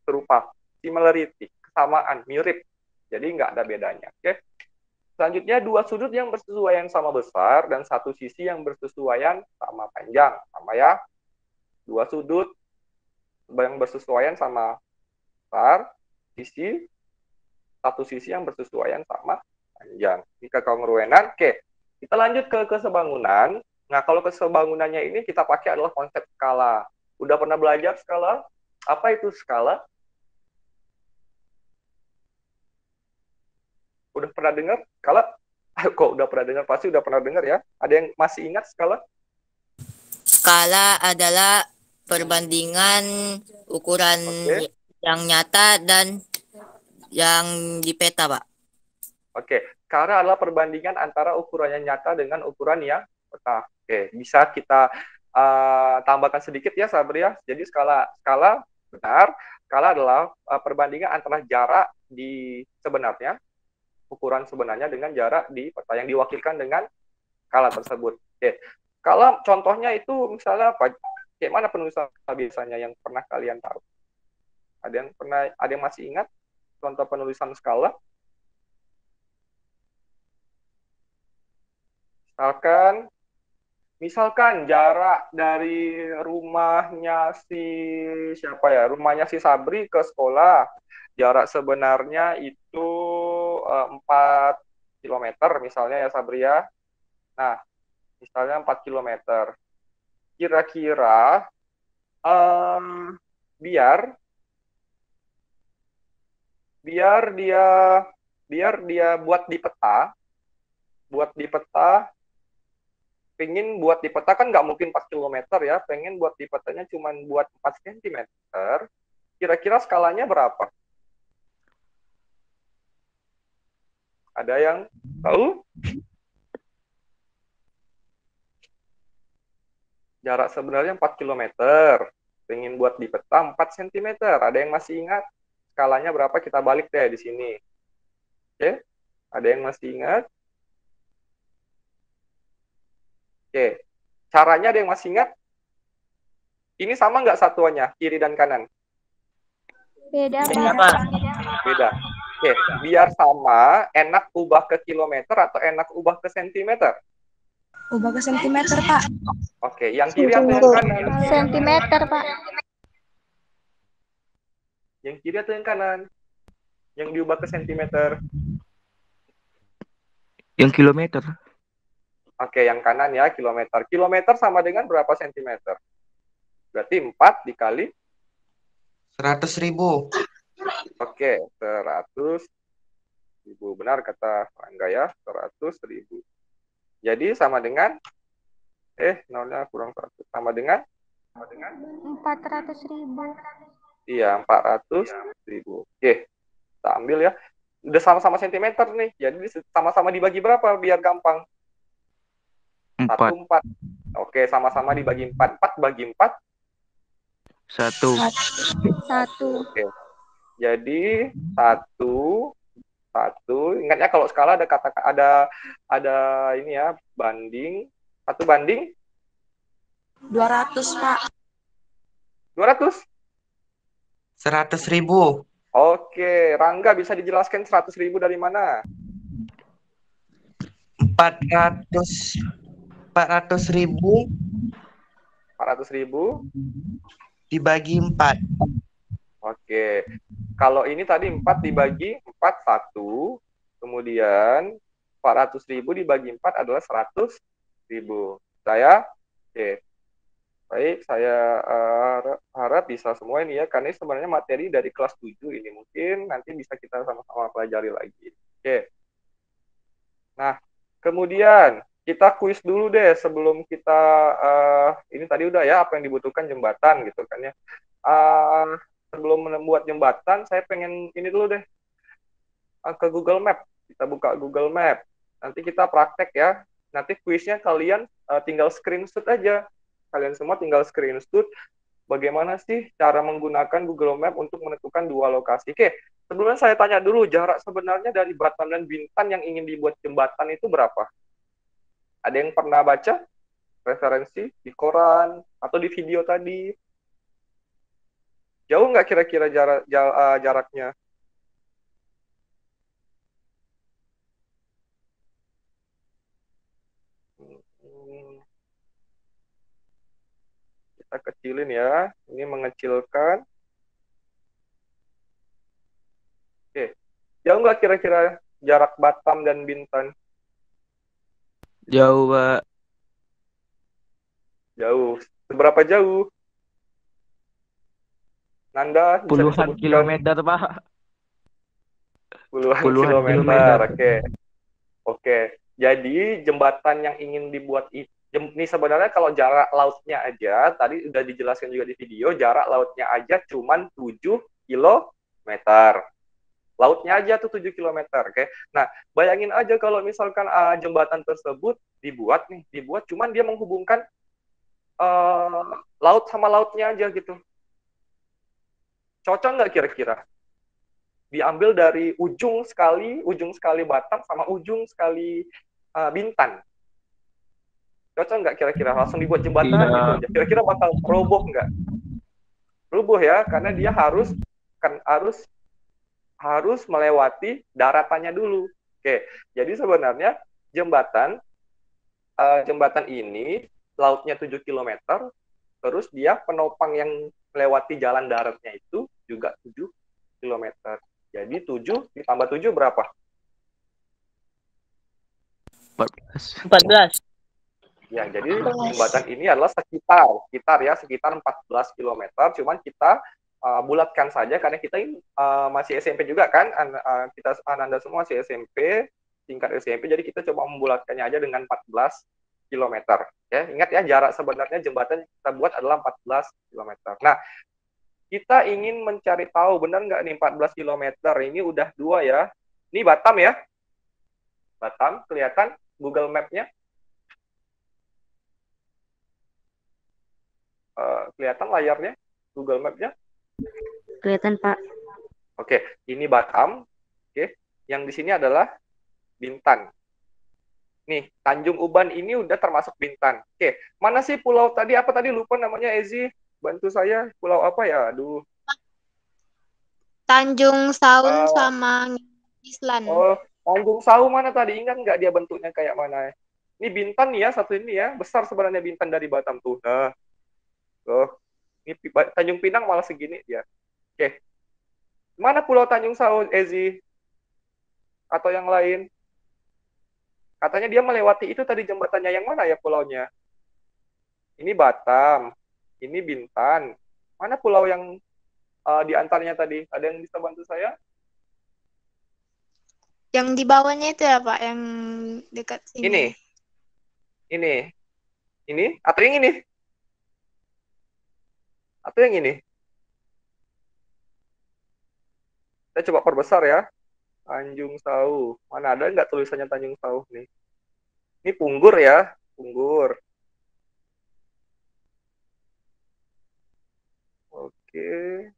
serupa. Similarity, kesamaan, mirip. Jadi nggak ada bedanya. Oke. Selanjutnya, dua sudut yang bersesuaian sama besar dan satu sisi yang bersesuaian sama panjang. Sama ya. Dua sudut yang bersesuaian sama besar, satu sisi yang bersesuaian sama panjang. Ini kekongruenan. Oke. Kita lanjut ke kesebangunan. Nah, kalau kesebangunannya ini kita pakai adalah konsep skala. Udah pernah belajar skala? Apa itu skala? Udah pernah dengar skala? Kok udah pernah dengar? Pasti udah pernah dengar ya. Ada yang masih ingat skala? Skala adalah perbandingan ukuran yang nyata dan yang di peta, Pak. Oke, skala adalah perbandingan antara ukuran yang nyata dengan ukuran yang peta. Oke, bisa kita tambahkan sedikit ya, Sabri ya. Jadi skala benar. Skala adalah perbandingan antara jarak di sebenarnya, ukuran sebenarnya dengan jarak di peta yang diwakilkan dengan skala tersebut. Oke. Skala contohnya itu misalnya apa? Kayak mana penulisan biasanya yang pernah kalian tahu? Ada yang masih ingat contoh penulisan skala? Misalkan jarak dari rumahnya si Sabri ke sekolah, jarak sebenarnya itu 4 km misalnya ya Sabri ya. Nah, misalnya 4 km. Kira-kira biar dia buat di peta, pengen buat di peta kan nggak mungkin 4 km ya, pengen buat di petanya cuma buat 4 cm. Kira-kira skalanya berapa? Ada yang tahu? Jarak sebenarnya 4 km. Pengen buat di peta 4 cm. Ada yang masih ingat? Skalanya berapa? Kita balik deh di sini. Oke. Ada yang masih ingat? Oke. Caranya ada yang masih ingat? Ini sama nggak satuannya? Kiri dan kanan? Beda, Pak. Beda. Oke, biar sama, enak ubah ke kilometer atau enak ubah ke sentimeter? Ubah ke sentimeter, Pak. Oke, yang kiri atau yang kanan? Sentimeter, Pak. Yang kiri atau yang kanan? Yang diubah ke sentimeter? Yang kilometer. Oke, yang kanan ya, kilometer. Kilometer sama dengan berapa sentimeter? Berarti 4 dikali 100.000. Oke, 100.000. Benar kata Rangga ya, 100.000. Jadi sama dengan nolnya kurang 100 sama dengan 400.000. Iya, 400.000. Oke. Kita ambil ya. Udah sama-sama sentimeter nih. Jadi sama-sama dibagi berapa biar gampang? 1, 4. Oke, sama-sama dibagi 4. 4 bagi 4 1. Oke. Jadi 1. Ingatnya kalau skala ada kata ada ini ya, banding. 1 banding 200, Pak. 200? 100.000. Oke, Rangga bisa dijelaskan 100.000 dari mana? 400.000 dibagi 4. Oke. Kalau ini tadi 4 dibagi 4, 1. Kemudian 400.000 dibagi 4 adalah 100.000. Saya, oke. Baik, saya harap bisa semua ini ya, karena ini sebenarnya materi dari kelas 7 ini. Mungkin nanti bisa kita sama-sama pelajari lagi. Oke. Nah, kemudian kita kuis dulu deh sebelum kita, ini tadi udah ya, apa yang dibutuhkan jembatan gitu kan ya. Sebelum membuat jembatan, saya pengen ini dulu deh, ke Google Map. Kita buka Google Map. Nanti kita praktek ya. Nanti kuisnya kalian tinggal screenshot aja. Kalian semua tinggal screenshot bagaimana sih cara menggunakan Google Map untuk menentukan dua lokasi. Oke, sebelumnya saya tanya dulu, jarak sebenarnya dari Batam dan Bintan yang ingin dibuat jembatan itu berapa? Ada yang pernah baca referensi di koran atau di video tadi? Jauh nggak kira-kira jaraknya? Kita kecilin ya. Ini mengecilkan. Oke. Jauh nggak kira-kira jarak Batam dan Bintan? Jauh, Pak. Jauh. Seberapa jauh? Nanda bisa Puluhan disebutkan? kilometer, Pak. Puluhan Kilometer. kilometer. Oke. Jadi jembatan yang ingin dibuat ini sebenarnya kalau jarak lautnya aja, tadi udah dijelaskan juga di video, jarak lautnya aja cuman 7 kilometer. Lautnya aja tuh 7 kilometer, oke. Nah, bayangin aja kalau misalkan jembatan tersebut dibuat cuman dia menghubungkan laut sama lautnya aja gitu. Cocok nggak kira-kira? Diambil dari ujung sekali Batam sama ujung sekali Bintan. Cocok nggak kira-kira? Langsung dibuat jembatan gitu aja. Kira-kira bakal roboh nggak? Roboh ya, karena dia harus melewati daratannya dulu. Oke, jadi sebenarnya jembatan ini lautnya 7 km, terus dia penopang yang melewati jalan daratnya itu juga 7 km. Jadi 7 ditambah 7 berapa? 14. Ya, jadi jembatan ini adalah sekitar 14 km. Cuman kita bulatkan saja karena kita masih SMP juga kan, kita Ananda semua masih SMP, tingkat SMP, jadi kita coba membulatkannya aja dengan 14 km. Ya, ingat ya, jarak sebenarnya jembatan yang kita buat adalah 14 km. Nah, kita ingin mencari tahu benar nggak nih 14 km ini udah 2 ya. Ini Batam ya. Batam, kelihatan Google Map-nya. Kelihatan layarnya Google Map-nya? Kelihatan, Pak. Oke, ini Batam. Oke, yang di sini adalah Bintan. Nih, Tanjung Uban ini udah termasuk Bintan. Oke, mana sih pulau tadi? Apa tadi? Lupa namanya, Ezi. Bantu saya. Pulau apa ya? Aduh. Tanjung Saun sama Island. Oh, Tanjung Sau mana tadi? Ingat nggak dia bentuknya kayak mana? Ini Bintan nih ya, satu ini ya. Besar sebenarnya Bintan dari Batam tuh. Nah, tuh. Ini Tanjung Pinang malah segini dia. Oke. Mana Pulau Tanjung Sau, Ezi? Atau yang lain? Katanya dia melewati itu tadi jembatannya. Yang mana ya pulaunya? Ini Batam. Ini Bintan. Mana pulau yang di antaranya tadi? Ada yang bisa bantu saya? Yang di bawahnya itu ya, Pak, yang dekat sini. Ini? Atau yang ini? Atau yang ini? Saya coba perbesar ya. Tanjung Sau. Mana ada nggak tulisannya Tanjung Sau nih? Ini Punggur ya. Punggur. Oke.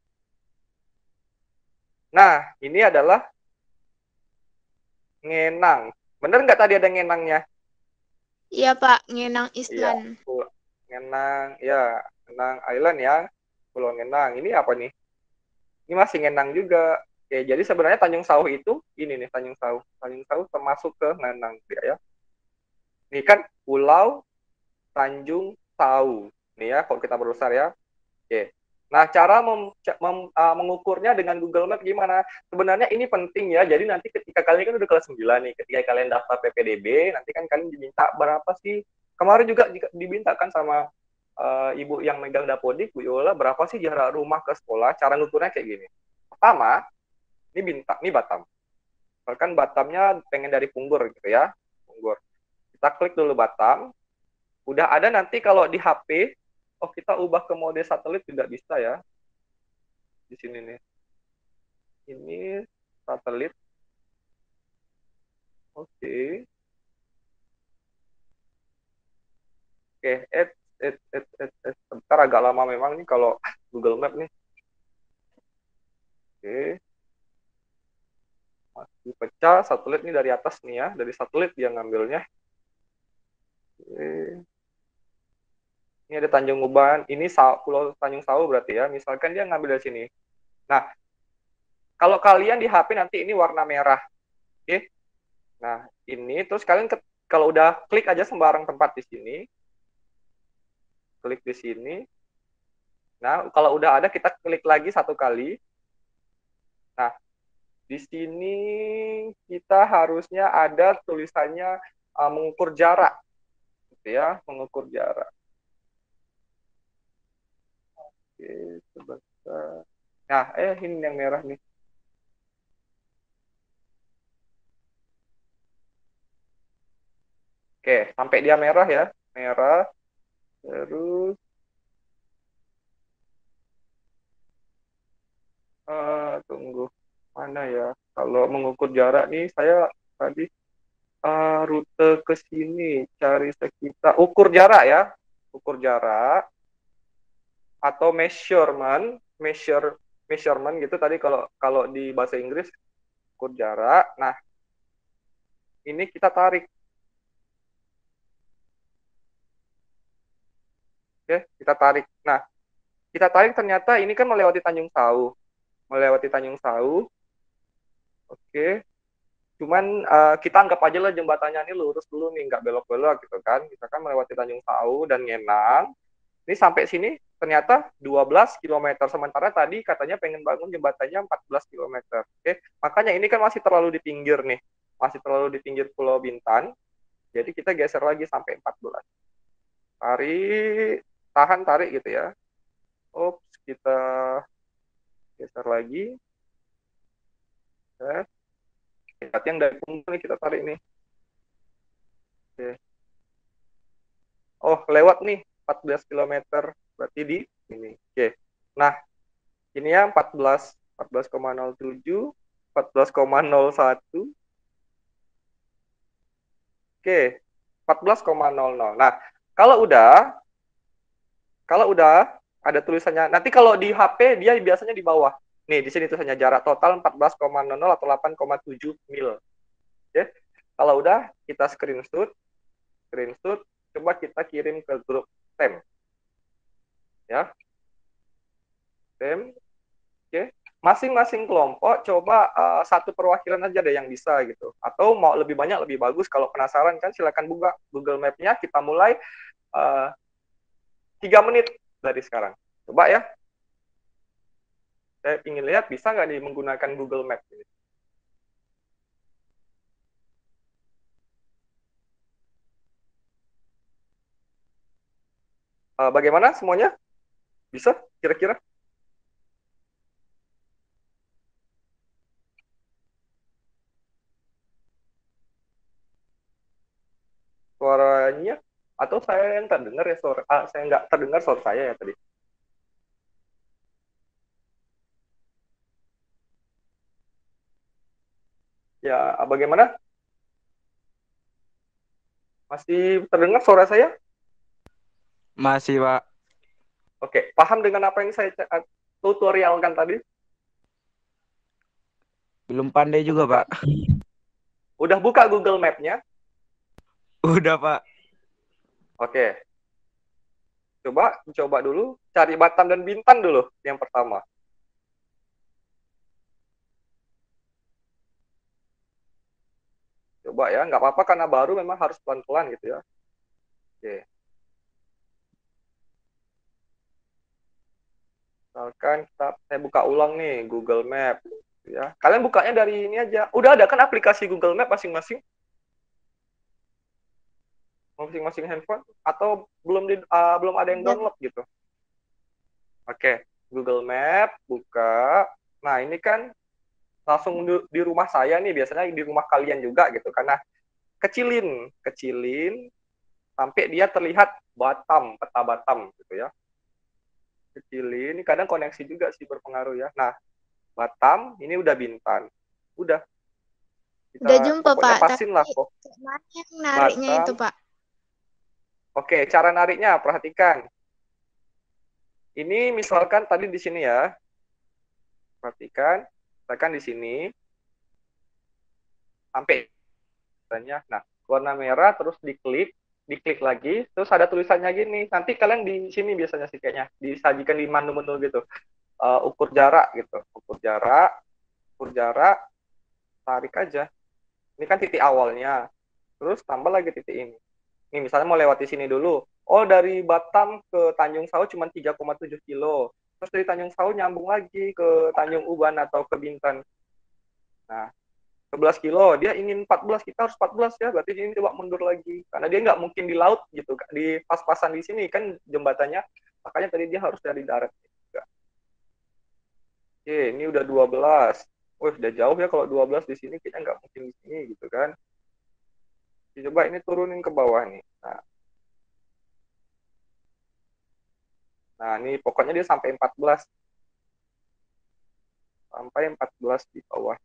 Nah, ini adalah Ngenang. Bener nggak tadi ada Ngenangnya? Iya, Pak. Ngenang Island. Ya, Ngenang. Ya, Ngenang Island ya. Pulau Ngenang. Ini apa nih? Ini masih Ngenang juga. Oke, jadi sebenarnya Tanjung Sau itu, ini nih Tanjung Sau. Tanjung Sau termasuk ke Ngenang. Ya. Ini kan Pulau Tanjung Sau. Nih ya, kalau kita berbesar ya. Oke. Nah, cara mengukurnya dengan Google Map gimana? Sebenarnya ini penting ya. Jadi nanti ketika kalian kan udah kelas 9 nih, ketika kalian daftar PPDB, nanti kan kalian diminta berapa sih? Kemarin juga diminta kan sama ibu yang megang Dapodik, Bu Yola, berapa sih jarak rumah ke sekolah? Cara ngukurnya kayak gini. Pertama, ini Batam. Misalkan Batamnya pengen dari Punggur gitu ya. Punggur. Kita klik dulu Batam. Udah ada nanti kalau di HP, oh kita ubah ke mode satelit tidak bisa ya. Di sini nih. Ini satelit. Oke. Oke, sebentar agak lama memang nih kalau Google Map nih. Oke. Masih pecah satelit nih dari atas nih ya, dari satelit dia ngambilnya. Oke. Ini ada Tanjung Uban, ini Pulau Tanjung Sawu berarti ya. Misalkan dia ngambil dari sini. Nah, kalau kalian di HP nanti ini warna merah. Oke. Nah, ini terus kalian kalau udah klik aja sembarang tempat di sini. Klik di sini. Nah, kalau udah ada kita klik lagi satu kali. Nah, di sini kita harusnya ada tulisannya mengukur jarak. Gitu ya, mengukur jarak. Oke, sebentar. Nah, ini yang merah nih. Oke, sampai dia merah ya. Merah. Terus tunggu. Mana ya? Kalau mengukur jarak nih, saya tadi rute ke sini. Cari sekitar. Ukur jarak ya. Ukur jarak. Atau measurement gitu tadi kalau di bahasa Inggris ukur jarak. Nah, ini kita tarik. Oke, kita tarik. Nah, kita tarik ternyata ini kan melewati Tanjung Sawu. Oke. Cuman kita anggap aja lah jembatannya ini lurus dulu nih, nggak belok-belok gitu kan. Kita kan melewati Tanjung Sawu dan Ngenang. Ini sampai sini ternyata 12 km. Sementara tadi katanya pengen bangun jembatannya 14 km. Oke, makanya ini kan masih terlalu di pinggir nih. Masih terlalu di pinggir Pulau Bintan. Jadi kita geser lagi sampai 14. Tarik gitu ya. Ops, kita geser lagi. Yang dari Punggur nih kita tarik nih. Oke. Oh, lewat nih 14 km berarti di ini. Oke. Nah, ini ya 14,07, 14,01. Oke, 14,00. Nah, kalau udah ada tulisannya. Nanti kalau di HP dia biasanya di bawah. Nih, di sini tulisannya jarak total 14,00 atau 8,7 mil. Oke. Kalau udah kita screenshot, coba kita kirim ke grup TEM. Ya. TEM. Oke. Masing-masing kelompok coba satu perwakilan aja deh yang bisa gitu. Atau mau lebih banyak lebih bagus. Kalau penasaran kan silakan buka Google Map-nya. Kita mulai 3 menit dari sekarang. Coba ya. Saya ingin lihat bisa nggak nih menggunakan Google Map ini. Bagaimana semuanya? Bisa kira-kira? Suaranya atau saya yang terdengar ya saya nggak terdengar suara saya ya tadi. Ya, bagaimana? Masih terdengar suara saya? Masih, Pak. Oke, paham dengan apa yang saya tutorialkan tadi? Belum pandai juga, Pak. Udah buka Google Map-nya? Udah, Pak. Oke. Coba dulu cari Batam dan Bintan dulu yang pertama. Coba ya, nggak apa-apa karena baru memang harus pelan-pelan gitu ya. Oke. Misalkan saya buka ulang nih Google Map, ya. Kalian bukanya dari ini aja. Udah ada kan aplikasi Google Map masing-masing? Masing-masing handphone? Atau belum ada yang download gitu? Oke, Google Map buka. Nah ini kan langsung di rumah saya nih, biasanya di rumah kalian juga gitu. Karena kecilin sampai dia terlihat peta Batam gitu ya. Kecilin, kadang koneksi juga sih berpengaruh ya. Nah, Batam ini udah Bintan. Udah. Udah jumpa, pokoknya Pak. pasin lah kok. Mana yang nariknya Batam. itu, Pak? Oke, cara nariknya perhatikan. Ini misalkan tadi di sini ya. Perhatikan, misalkan di sini sampai nah, warna merah terus diklik lagi, terus ada tulisannya gini. Nanti kalian di sini biasanya sih kayaknya disajikan di menu-menu gitu. Ukur jarak gitu. Ukur jarak, tarik aja. Ini kan titik awalnya. Terus tambah lagi titik ini. Ini misalnya mau lewati sini dulu. Oh, dari Batam ke Tanjung Sau cuma 3,7 kilo. Terus dari Tanjung Sau nyambung lagi ke Tanjung Uban atau ke Bintan. Nah, 11 kilo, dia ingin 14, kita harus 14 ya, berarti ini coba mundur lagi. Karena dia nggak mungkin di laut gitu, di pas-pasan di sini kan jembatannya, makanya tadi dia harus dari darat juga. Oke, ini udah 12. Wih, udah jauh ya kalau 12 di sini, kita nggak mungkin di sini gitu kan. Coba ini turunin ke bawah nih. Nah, ini pokoknya dia sampai 14. Sampai 14 di bawah.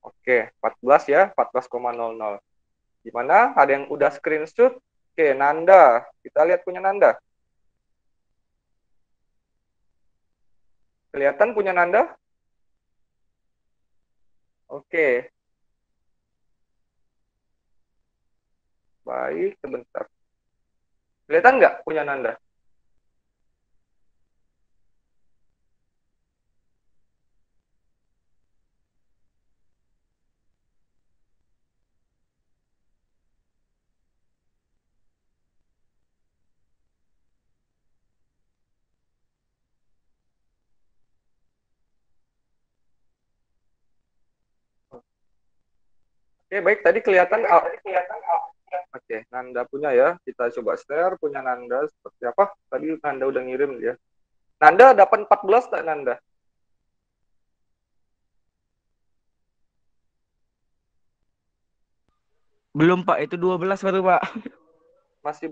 Oke, 14 ya, 14,00. Gimana? Ada yang udah screenshot? Oke, Nanda. Kita lihat punya Nanda. Kelihatan punya Nanda? Oke. Baik, sebentar. Kelihatan nggak punya Nanda? Oke, baik. Tadi kelihatan. Oke, Nanda punya ya. Kita coba share punya Nanda seperti apa. Tadi Nanda udah ngirim dia. Nanda dapat 14 tak Nanda? Belum Pak, itu 12 baru Pak. Masih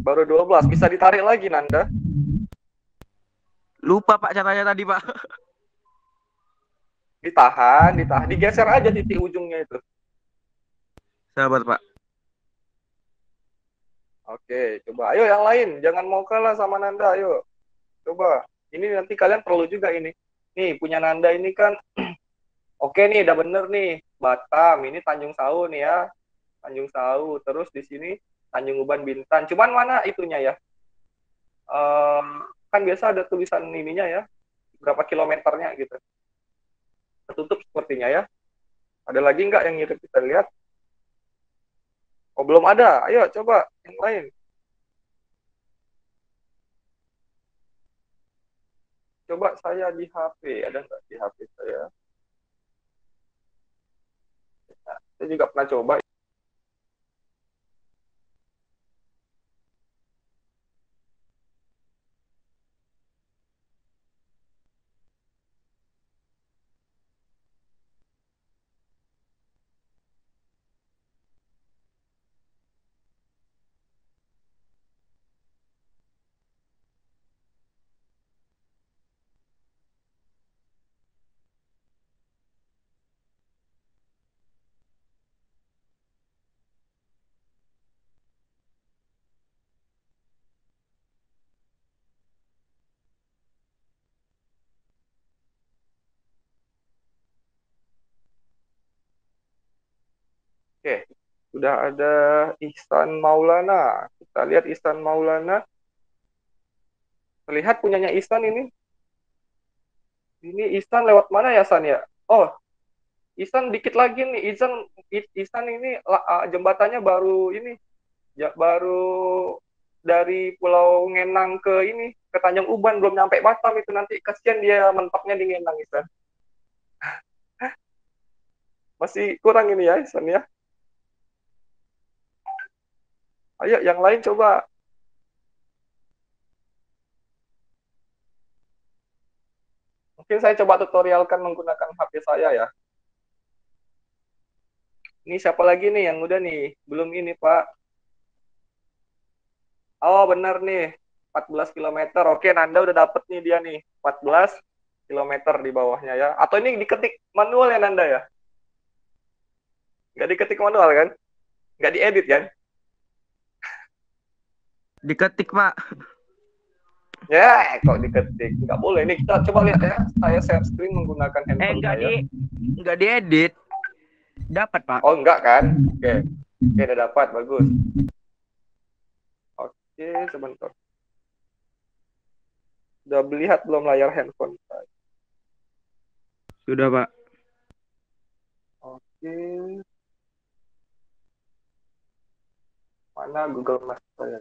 baru 12. Bisa ditarik lagi Nanda? Lupa Pak caranya tadi Pak. Ditahan. Digeser aja titik ujungnya itu. Sabar Pak. Oke, coba. Ayo yang lain. Jangan mau kalah sama Nanda, ayo. Coba. Ini nanti kalian perlu juga ini. Nih, punya Nanda ini kan. Oke nih, udah bener nih. Batam, ini Tanjung Sau nih ya. Tanjung Sau. Terus di sini Tanjung Uban, Bintan. Cuman mana itunya ya? Kan biasa ada tulisan ininya ya. Berapa kilometernya gitu. Tertutup sepertinya ya. Ada lagi nggak yang ngirim kita lihat? Oh, belum ada. Ayo coba yang lain. Coba saya di HP. Ada nggak di HP saya? Nah, saya juga pernah coba. Oke, sudah ada Ihsan Maulana. Kita lihat Ihsan Maulana. Terlihat punyanya Ihsan ini. Ini Ihsan lewat mana ya, San ya? Oh, Ihsan dikit lagi nih. Ihsan ini jembatannya baru ini. Ya, baru dari Pulau Ngenang ke ini, ke Tanjung Uban, belum nyampe Batam itu, nanti kasihan dia mentoknya di Ngenang, Isan. Masih kurang ini ya, Isan ya. Ayo, yang lain coba. Mungkin saya coba tutorialkan menggunakan HP saya ya. Ini siapa lagi nih yang udah nih? Belum ini, Pak. Oh, benar nih. 14 km. Oke, Nanda udah dapet nih dia nih. 14 km di bawahnya ya. Atau ini diketik manual ya, Nanda ya? Nggak diketik manual kan? Nggak diedit kan? Diketik, Pak. Ya, kok diketik? Nggak boleh. Ini kita coba lihat ya. Saya share screen menggunakan handphone saya. Nggak diedit. Dapat, Pak. Oh, enggak kan? Oke. Oke, udah dapat. Bagus. Oke, sebentar. Udah melihat belum layar handphone saya? Sudah, Pak. Oke. Mana Google Maps saya?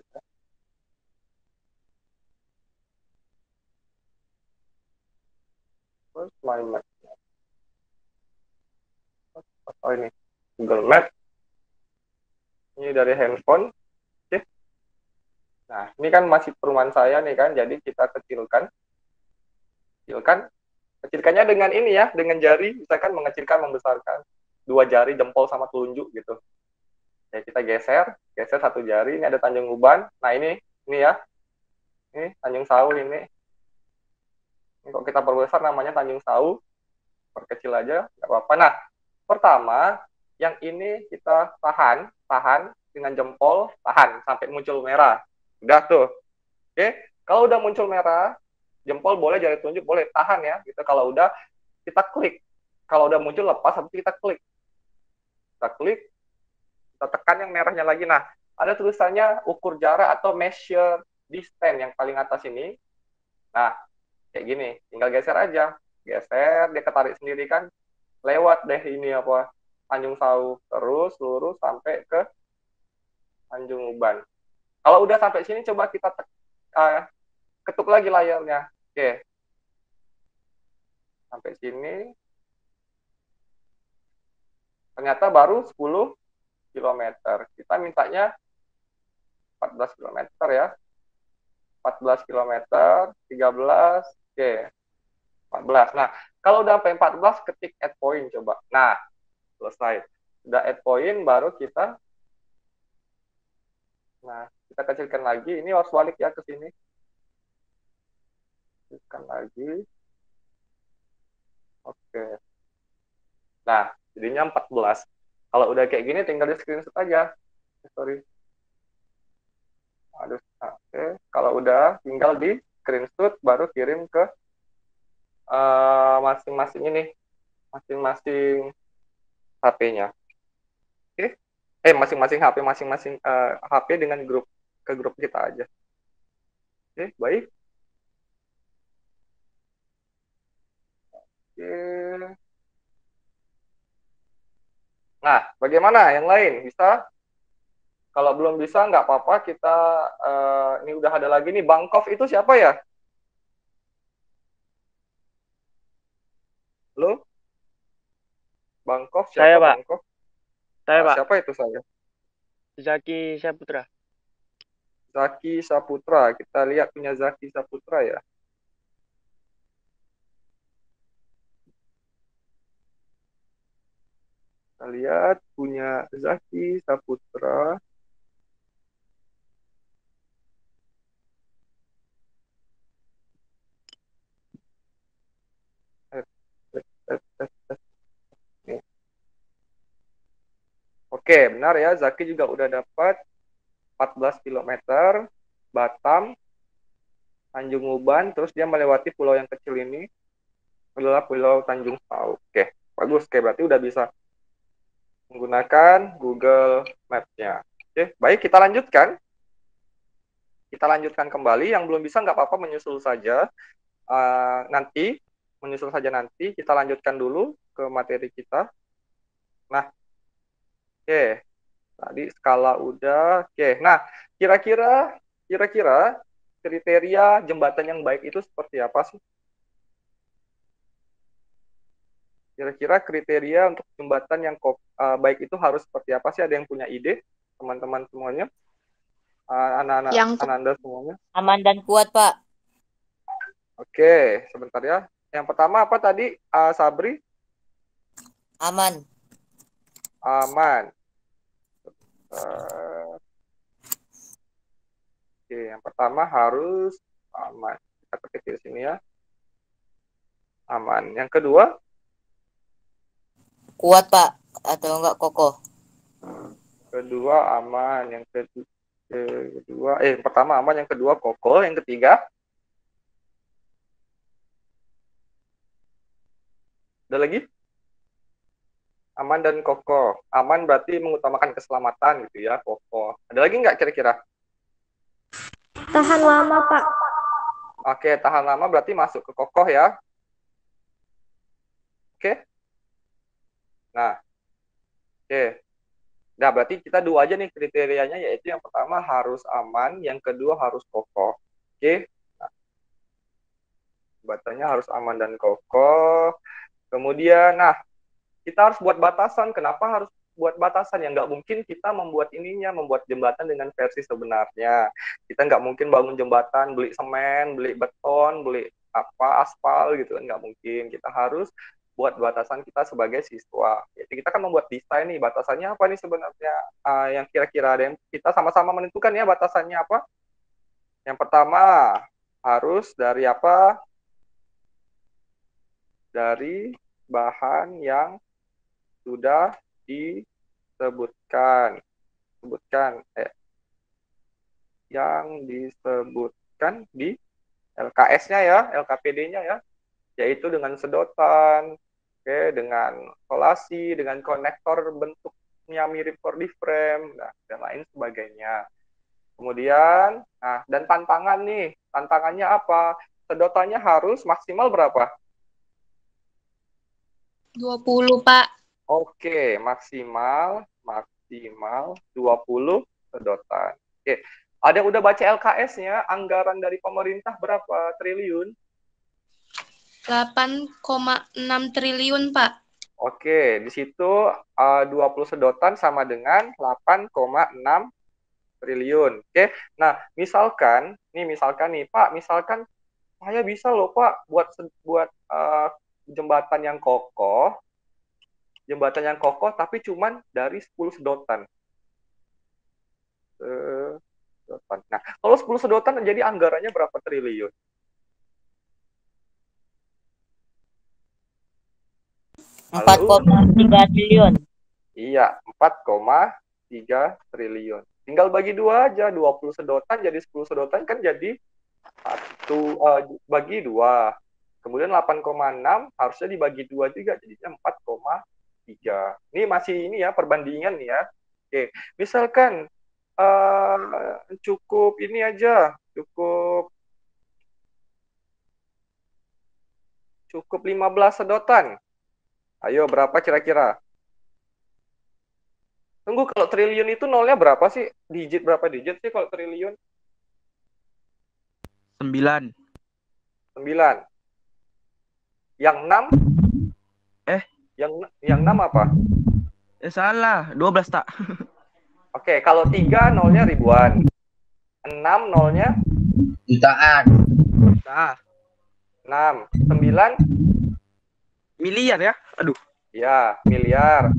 Terus my map. Oh ini Google Map. Ini dari handphone. Oke. Nah, ini kan masih perumahan saya nih kan, jadi kita kecilkan. Kecilkannya dengan ini ya, dengan jari, misalkan mengecilkan, membesarkan. 2 jari, jempol sama telunjuk gitu. Ya, kita geser satu jari. Ini ada Tanjung Uban. Nah, ini ya. Ini Tanjung Sau ini. Ini kalau kita perbesar namanya Tanjung Sau. Perkecil aja, nggak apa-apa. Nah, pertama, yang ini kita tahan dengan jempol, tahan sampai muncul merah. Udah tuh. Oke, kalau udah muncul merah, jempol boleh, jari telunjuk boleh, tahan ya. Gitu. Kalau udah, kita klik. Kalau udah muncul, lepas, habis kita klik. Kita tekan yang merahnya lagi. Nah, ada tulisannya ukur jarak atau measure distance yang paling atas ini. Nah, kayak gini, tinggal geser aja. Geser, dia ketarik sendiri kan. Lewat deh ini apa, Tanjung Sau. Terus lurus sampai ke Tanjung Uban. Kalau udah sampai sini, coba kita ketuk lagi layarnya. Oke. Sampai sini. Ternyata baru 10 km. Kita mintanya 14 km ya. 14 km, 13, oke. 14. Nah, kalau udah sampai 14, ketik add point coba. Nah, selesai. Udah add point, baru kita kecilkan lagi. Ini harus balik ya ke sini. Kecilkan lagi. Oke. Nah, jadinya 14. Kalau udah kayak gini, tinggal di screenshot aja. Sorry. Aduh, oke. Kalau udah, tinggal di screenshot, baru kirim ke masing-masing ini. Masing-masing HP-nya. Oke. Masing-masing HP, masing-masing HP dengan ke grup kita aja. Oke, baik. Oke. Nah, bagaimana yang lain? Bisa? Kalau belum bisa, nggak apa-apa. Kita, ini udah ada lagi nih. Bangkov itu siapa ya? Halo? Bangkov siapa? Saya, Pak. Bangkov? Saya, Pak. Siapa itu saya? Zaki Saputra. Zaki Saputra. Kita lihat punya Zaki Saputra ya. Kita lihat punya Zaki Saputra. Oke, benar ya. Zaki juga udah dapat 14 km, Batam, Tanjung Uban, terus dia melewati pulau yang kecil ini, adalah Pulau Tanjung Sau. Oke, bagus. Oke, berarti udah bisa menggunakan Google Maps-nya. Oke, baik, kita lanjutkan. Kita lanjutkan kembali. Yang belum bisa nggak apa-apa, menyusul saja. Nanti kita lanjutkan dulu ke materi kita. Nah, oke. Tadi skala udah. Oke, nah kira-kira kira-kira kriteria jembatan yang baik itu seperti apa sih? Kira-kira kriteria untuk jembatan yang baik itu harus seperti apa sih? Ada yang punya ide, teman-teman semuanya? Anak-anak, Anda semuanya? Aman dan kuat, Pak. Oke, sebentar ya. Yang pertama apa tadi, Sabri? Aman. Aman. Oke, yang pertama harus aman. Kita ketik di sini ya. Aman. Yang kedua? Kuat, Pak. Atau enggak kokoh? Kedua aman. Yang kedua, yang pertama aman. Yang kedua kokoh. Yang ketiga? Ada lagi? Aman dan kokoh. Aman berarti mengutamakan keselamatan gitu ya, kokoh. Ada lagi nggak kira-kira? Tahan lama, Pak. Oke, tahan lama berarti masuk ke kokoh ya. Oke. Nah, oke. Nah, berarti kita dua aja nih kriterianya, yaitu yang pertama harus aman, yang kedua harus kokoh. Oke. Nah, jembatannya harus aman dan kokoh. Kemudian, nah, kita harus buat batasan. Kenapa harus buat batasan? Ya nggak mungkin kita membuat jembatan dengan versi sebenarnya. Kita nggak mungkin bangun jembatan, beli semen, beli beton, beli aspal gitu kan, nggak mungkin. Kita harus buat batasan kita sebagai siswa. Jadi kita kan membuat desain nih, batasannya apa nih sebenarnya, yang kira-kira ada yang kita sama-sama menentukan ya batasannya apa. Yang pertama harus dari apa? Dari bahan yang sudah yang disebutkan di LKS-nya ya, LKPD-nya ya, yaitu dengan sedotan, dengan solasi, dengan konektor bentuknya mirip 4D frame, nah, dan lain sebagainya. Kemudian, nah, dan tantangannya apa? Sedotannya harus maksimal berapa? 20, Pak. Oke, maksimal 20 sedotan. Oke, ada yang udah baca LKS-nya, anggaran dari pemerintah berapa triliun? 8,6 triliun, Pak. Oke, di situ 20 sedotan sama dengan 8,6 triliun. Oke, nah misalkan nih Pak, misalkan saya bisa loh Pak buat jembatan yang kokoh tapi cuman dari 10 sedotan. Nah, kalau 10 sedotan jadi anggarannya berapa triliun? Halo? 4,3 triliun. Iya, 4,3 triliun. Tinggal bagi 2 aja, 20 sedotan jadi 10 sedotan kan jadi bagi 2. Kemudian 8,6 harusnya dibagi 2 juga, jadinya 4,3. Ini masih ya perbandingan nih ya. Oke, misalkan cukup ini aja, cukup 15 sedotan. Ayo, berapa kira-kira? Tunggu, kalau triliun itu nolnya berapa sih? Berapa digit sih kalau triliun? 9. 9. Yang 6? Yang 6 apa? Salah, 12 tak. Oke, kalau 3 nolnya ribuan. 6 nolnya? Jutaan. Nah. 6. 9? Miliar ya? Aduh. Ya, miliar.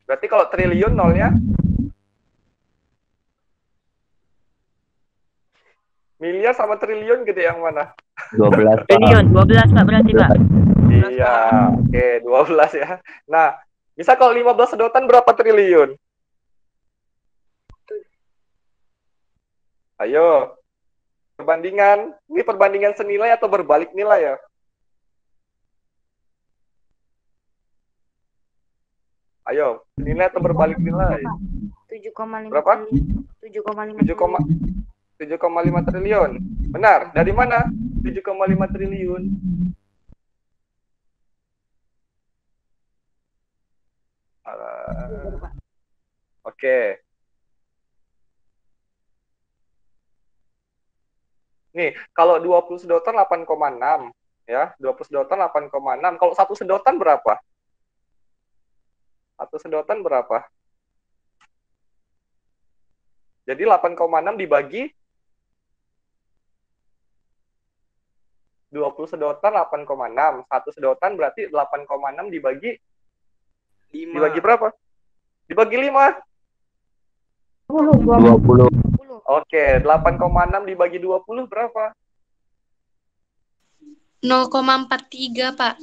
Berarti kalau triliun nolnya? Miliar sama triliun gede yang mana? 12. Triliun, 12 Pak berarti Pak. Iya, oke, 12 ya. Nah, bisa kalau 15 sedotan berapa triliun? Ayo, perbandingan. Ini perbandingan senilai atau berbalik nilai ya? Ayo, senilai atau berbalik nilai? 7,5 berapa? 7,5 triliun. Benar. Dari mana? 7,5 triliun. Oke. Nih, kalau 20 sedotan 8,6 ya, 20 sedotan 8,6. Kalau satu sedotan berapa? Satu sedotan berapa? Jadi 8,6 dibagi 20 sedotan 8,6. Satu sedotan berarti 8,6 dibagi 5. Dibagi berapa? Dibagi 5. 20. Oke, 8,6 dibagi 20 berapa? 0,43, Pak.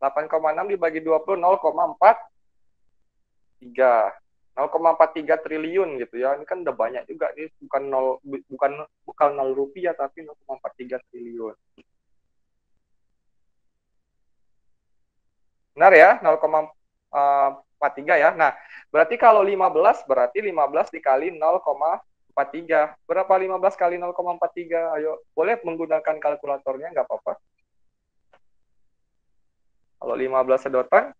8,6 dibagi 20 0,43. 0,43 triliun gitu ya. Ini kan udah banyak juga nih, bukan 0 rupiah tapi 0,43 triliun. Benar ya? 0,43 ya. Nah, berarti kalau 15 berarti 15 dikali 0,43. Berapa 15 kali 0,43? Ayo, boleh menggunakan kalkulatornya nggak apa-apa. Kalau 15 sedotan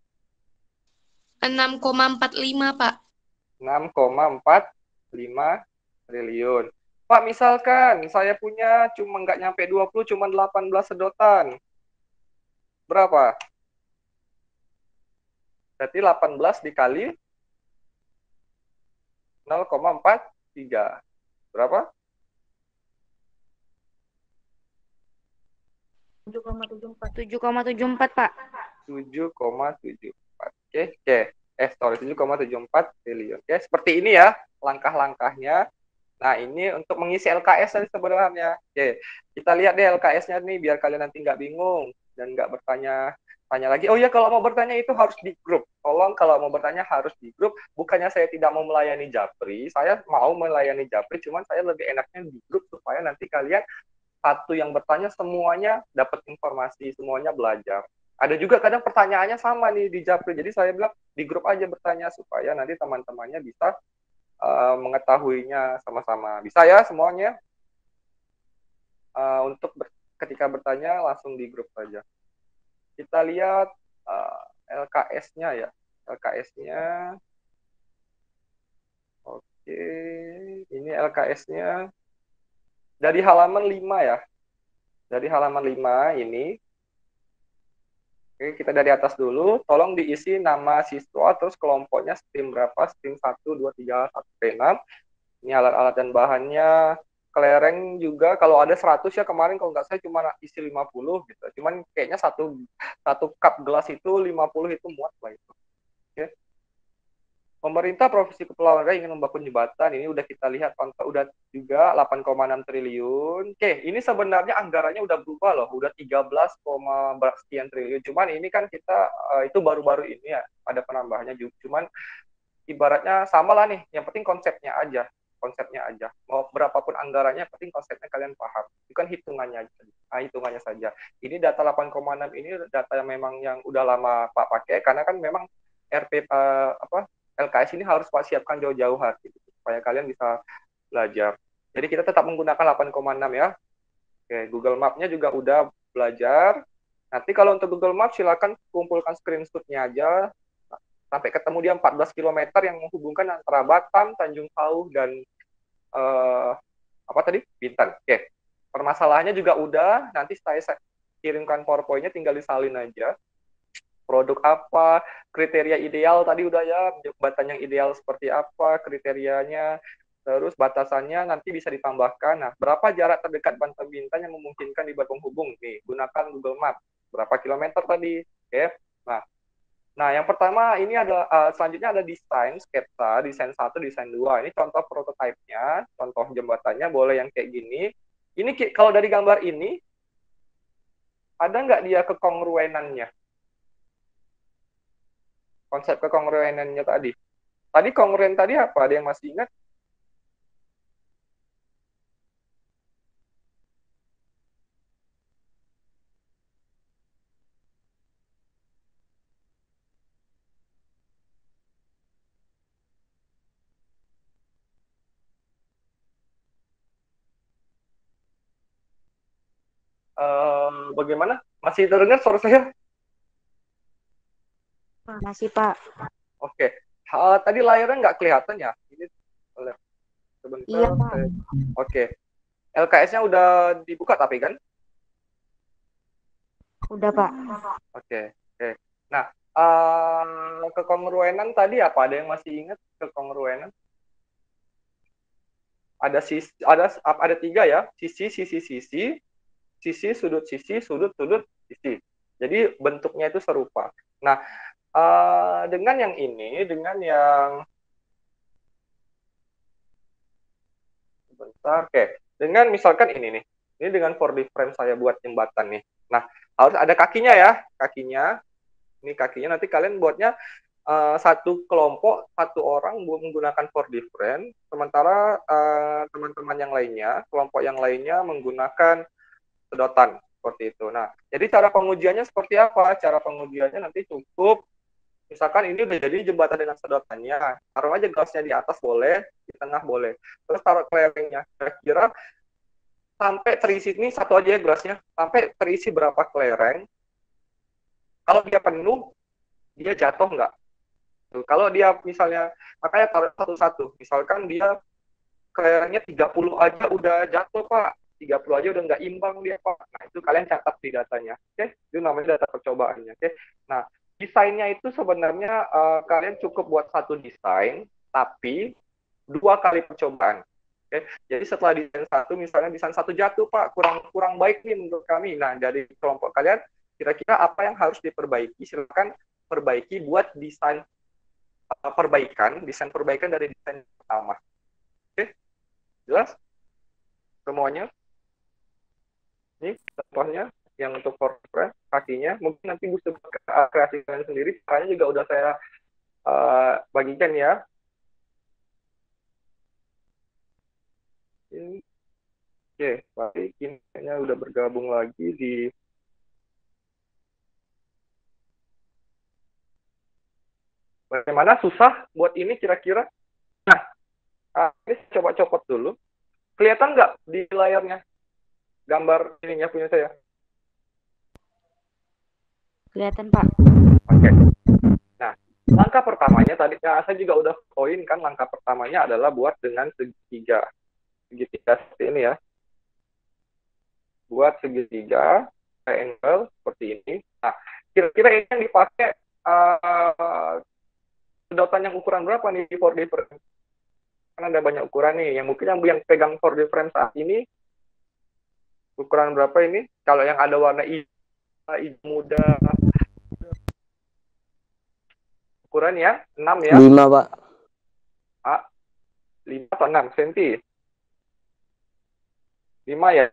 6,45, Pak. 6,45 triliun. Pak, misalkan saya punya cuma nggak nyampe 20, cuma 18 sedotan. Berapa? Berarti 18 dikali 0,43. Berapa? 7,74, Pak. 7,74. Oke. Sorry, 7,74 triliun. Oke, seperti ini ya langkah-langkahnya. Nah, ini untuk mengisi LKS tadi sebenarnya. Oke, kita lihat deh LKS-nya nih biar kalian nanti nggak bingung dan nggak tanya lagi. Oh ya, kalau mau bertanya itu harus di grup. Tolong kalau mau bertanya harus di grup. Bukannya saya tidak mau melayani Japri, saya mau melayani Japri, cuman saya lebih enaknya di grup supaya nanti kalian satu yang bertanya semuanya dapat informasi, semuanya belajar. Ada juga kadang pertanyaannya sama nih di Japri, jadi saya bilang di grup aja bertanya supaya nanti teman-temannya bisa mengetahuinya sama-sama. Bisa ya semuanya? Untuk ketika bertanya langsung di grup saja. Kita lihat LKS-nya ya. LKS-nya. Oke, ini LKS-nya. Dari halaman 5 ya. Dari halaman 5 ini. Oke, kita dari atas dulu. Tolong diisi nama siswa, terus kelompoknya stream berapa, stream 1, 2, 3, 1, 6. Ini alat-alat dan bahannya. Kelereng juga, kalau ada 100 ya kemarin kalau nggak saya cuma isi 50 gitu. Cuman kayaknya satu cup gelas itu 50 itu muat lah itu. Oke. Pemerintah Provinsi Kepulauan Riau ingin membangun jembatan. Ini udah kita lihat, udah juga 8,6 triliun. Oke, ini sebenarnya anggarannya udah berubah loh, udah 13, sekian triliun. Cuman ini kan kita itu baru-baru ini ya, ada penambahannya juga. Cuman ibaratnya sama lah nih, yang penting konsepnya aja. Mau berapapun anggarannya, penting konsepnya kalian paham. Bukan hitungannya aja. Hitungannya saja. Ini data 8,6 ini data yang memang yang udah lama Pak pakai, karena kan memang LKS ini harus Pak siapkan jauh-jauh hari supaya kalian bisa belajar. Jadi kita tetap menggunakan 8,6 ya. Oke, Google Map-nya juga udah belajar. Nanti kalau untuk Google Map silakan kumpulkan screenshot-nya aja sampai ketemu dia 14 km yang menghubungkan antara Batam, Tanjung Pauh dan Bintan. Oke. Permasalahannya juga udah, nanti saya kirimkan PowerPoint-nya, tinggal disalin aja. Produk apa, kriteria ideal tadi udah ya, jembatan yang ideal seperti apa, kriterianya, terus batasannya nanti bisa ditambahkan. Nah, berapa jarak terdekat Batam Bintan yang memungkinkan dibuat penghubung? Nih, gunakan Google Map. Berapa kilometer tadi? Oke. Nah, yang pertama ini ada selanjutnya ada desain sketsa, desain 1, desain 2. Ini contoh prototipe-nya, contoh jembatannya boleh yang kayak gini. Ini kalau dari gambar ini ada nggak dia kekongruenannya? Konsep kekongruenannya tadi. Tadi kongruen tadi apa? Ada yang masih ingat? Bagaimana? Masih terdengar suara saya? Masih, Pak. Oke. Tadi layarnya nggak kelihatan ya? Ini sebentar. Iya, Pak. Oke. LKS-nya udah dibuka tapi kan? Udah, Pak. Oke. Nah, kekongruenan tadi apa? Ada yang masih ingat kekongruenan? Ada ada 3 ya, sisi, sudut, sudut, sisi. Jadi bentuknya itu serupa. Nah, dengan yang ini, dengan yang sebentar, oke. Dengan misalkan ini nih, ini dengan 4D frame saya buat jembatan nih. Nah, harus ada kakinya ya, kakinya. Ini kakinya, nanti kalian buatnya satu kelompok, satu orang menggunakan 4D frame, sementara teman-teman yang lainnya, kelompok yang lainnya menggunakan sedotan, seperti itu. Nah, jadi cara pengujiannya seperti apa? Cara pengujiannya nanti cukup, misalkan ini udah jadi jembatan dengan sedotannya, taruh aja gelasnya di atas boleh, di tengah boleh, terus taruh kelerengnya, kira-kira sampai terisi, ini satu aja ya gelasnya, sampai terisi berapa kelereng. Kalau dia penuh, dia jatuh nggak? Kalau dia misalnya, makanya taruh satu-satu. Misalkan dia kelerengnya 30 aja udah jatuh, Pak. 30 aja udah nggak imbang dia, Pak. Nah, itu kalian catat di datanya. Oke? Itu namanya data percobaannya. Oke? Nah, desainnya itu sebenarnya kalian cukup buat satu desain, tapi 2 kali percobaan. Oke? Jadi setelah desain satu, misalnya desain satu jatuh, Pak, kurang baik nih menurut kami. Nah, dari kelompok kalian, kira-kira apa yang harus diperbaiki? Silakan perbaiki buat desain desain perbaikan dari desain pertama. Oke? Jelas? Semuanya? Ini contohnya yang untuk forefront, kakinya. Mungkin nanti bisa kreasikan sendiri. Caranya juga udah saya bagikan ya. Oke, baik. Ini kayaknya udah bergabung lagi di bagaimana susah buat ini kira-kira? Nah, ini coba copot dulu. Kelihatan nggak di layarnya gambar ininya punya saya? Kelihatan, Pak. Oke. Nah, langkah pertamanya tadi saya juga udah poin kan, langkah pertamanya adalah buat dengan segitiga seperti ini ya. Buat segitiga triangle seperti ini. Nah, kira-kira ini yang dipakai sedotan yang ukuran berapa nih di 4D frame? Kan ada banyak ukuran nih. Yang mungkin yang pegang 4D frame saat ini ukuran berapa ini? Kalau yang ada warna hijau muda, ukuran ya 6 ya? 5, Pak. 5 atau 6 cm? 5 ya?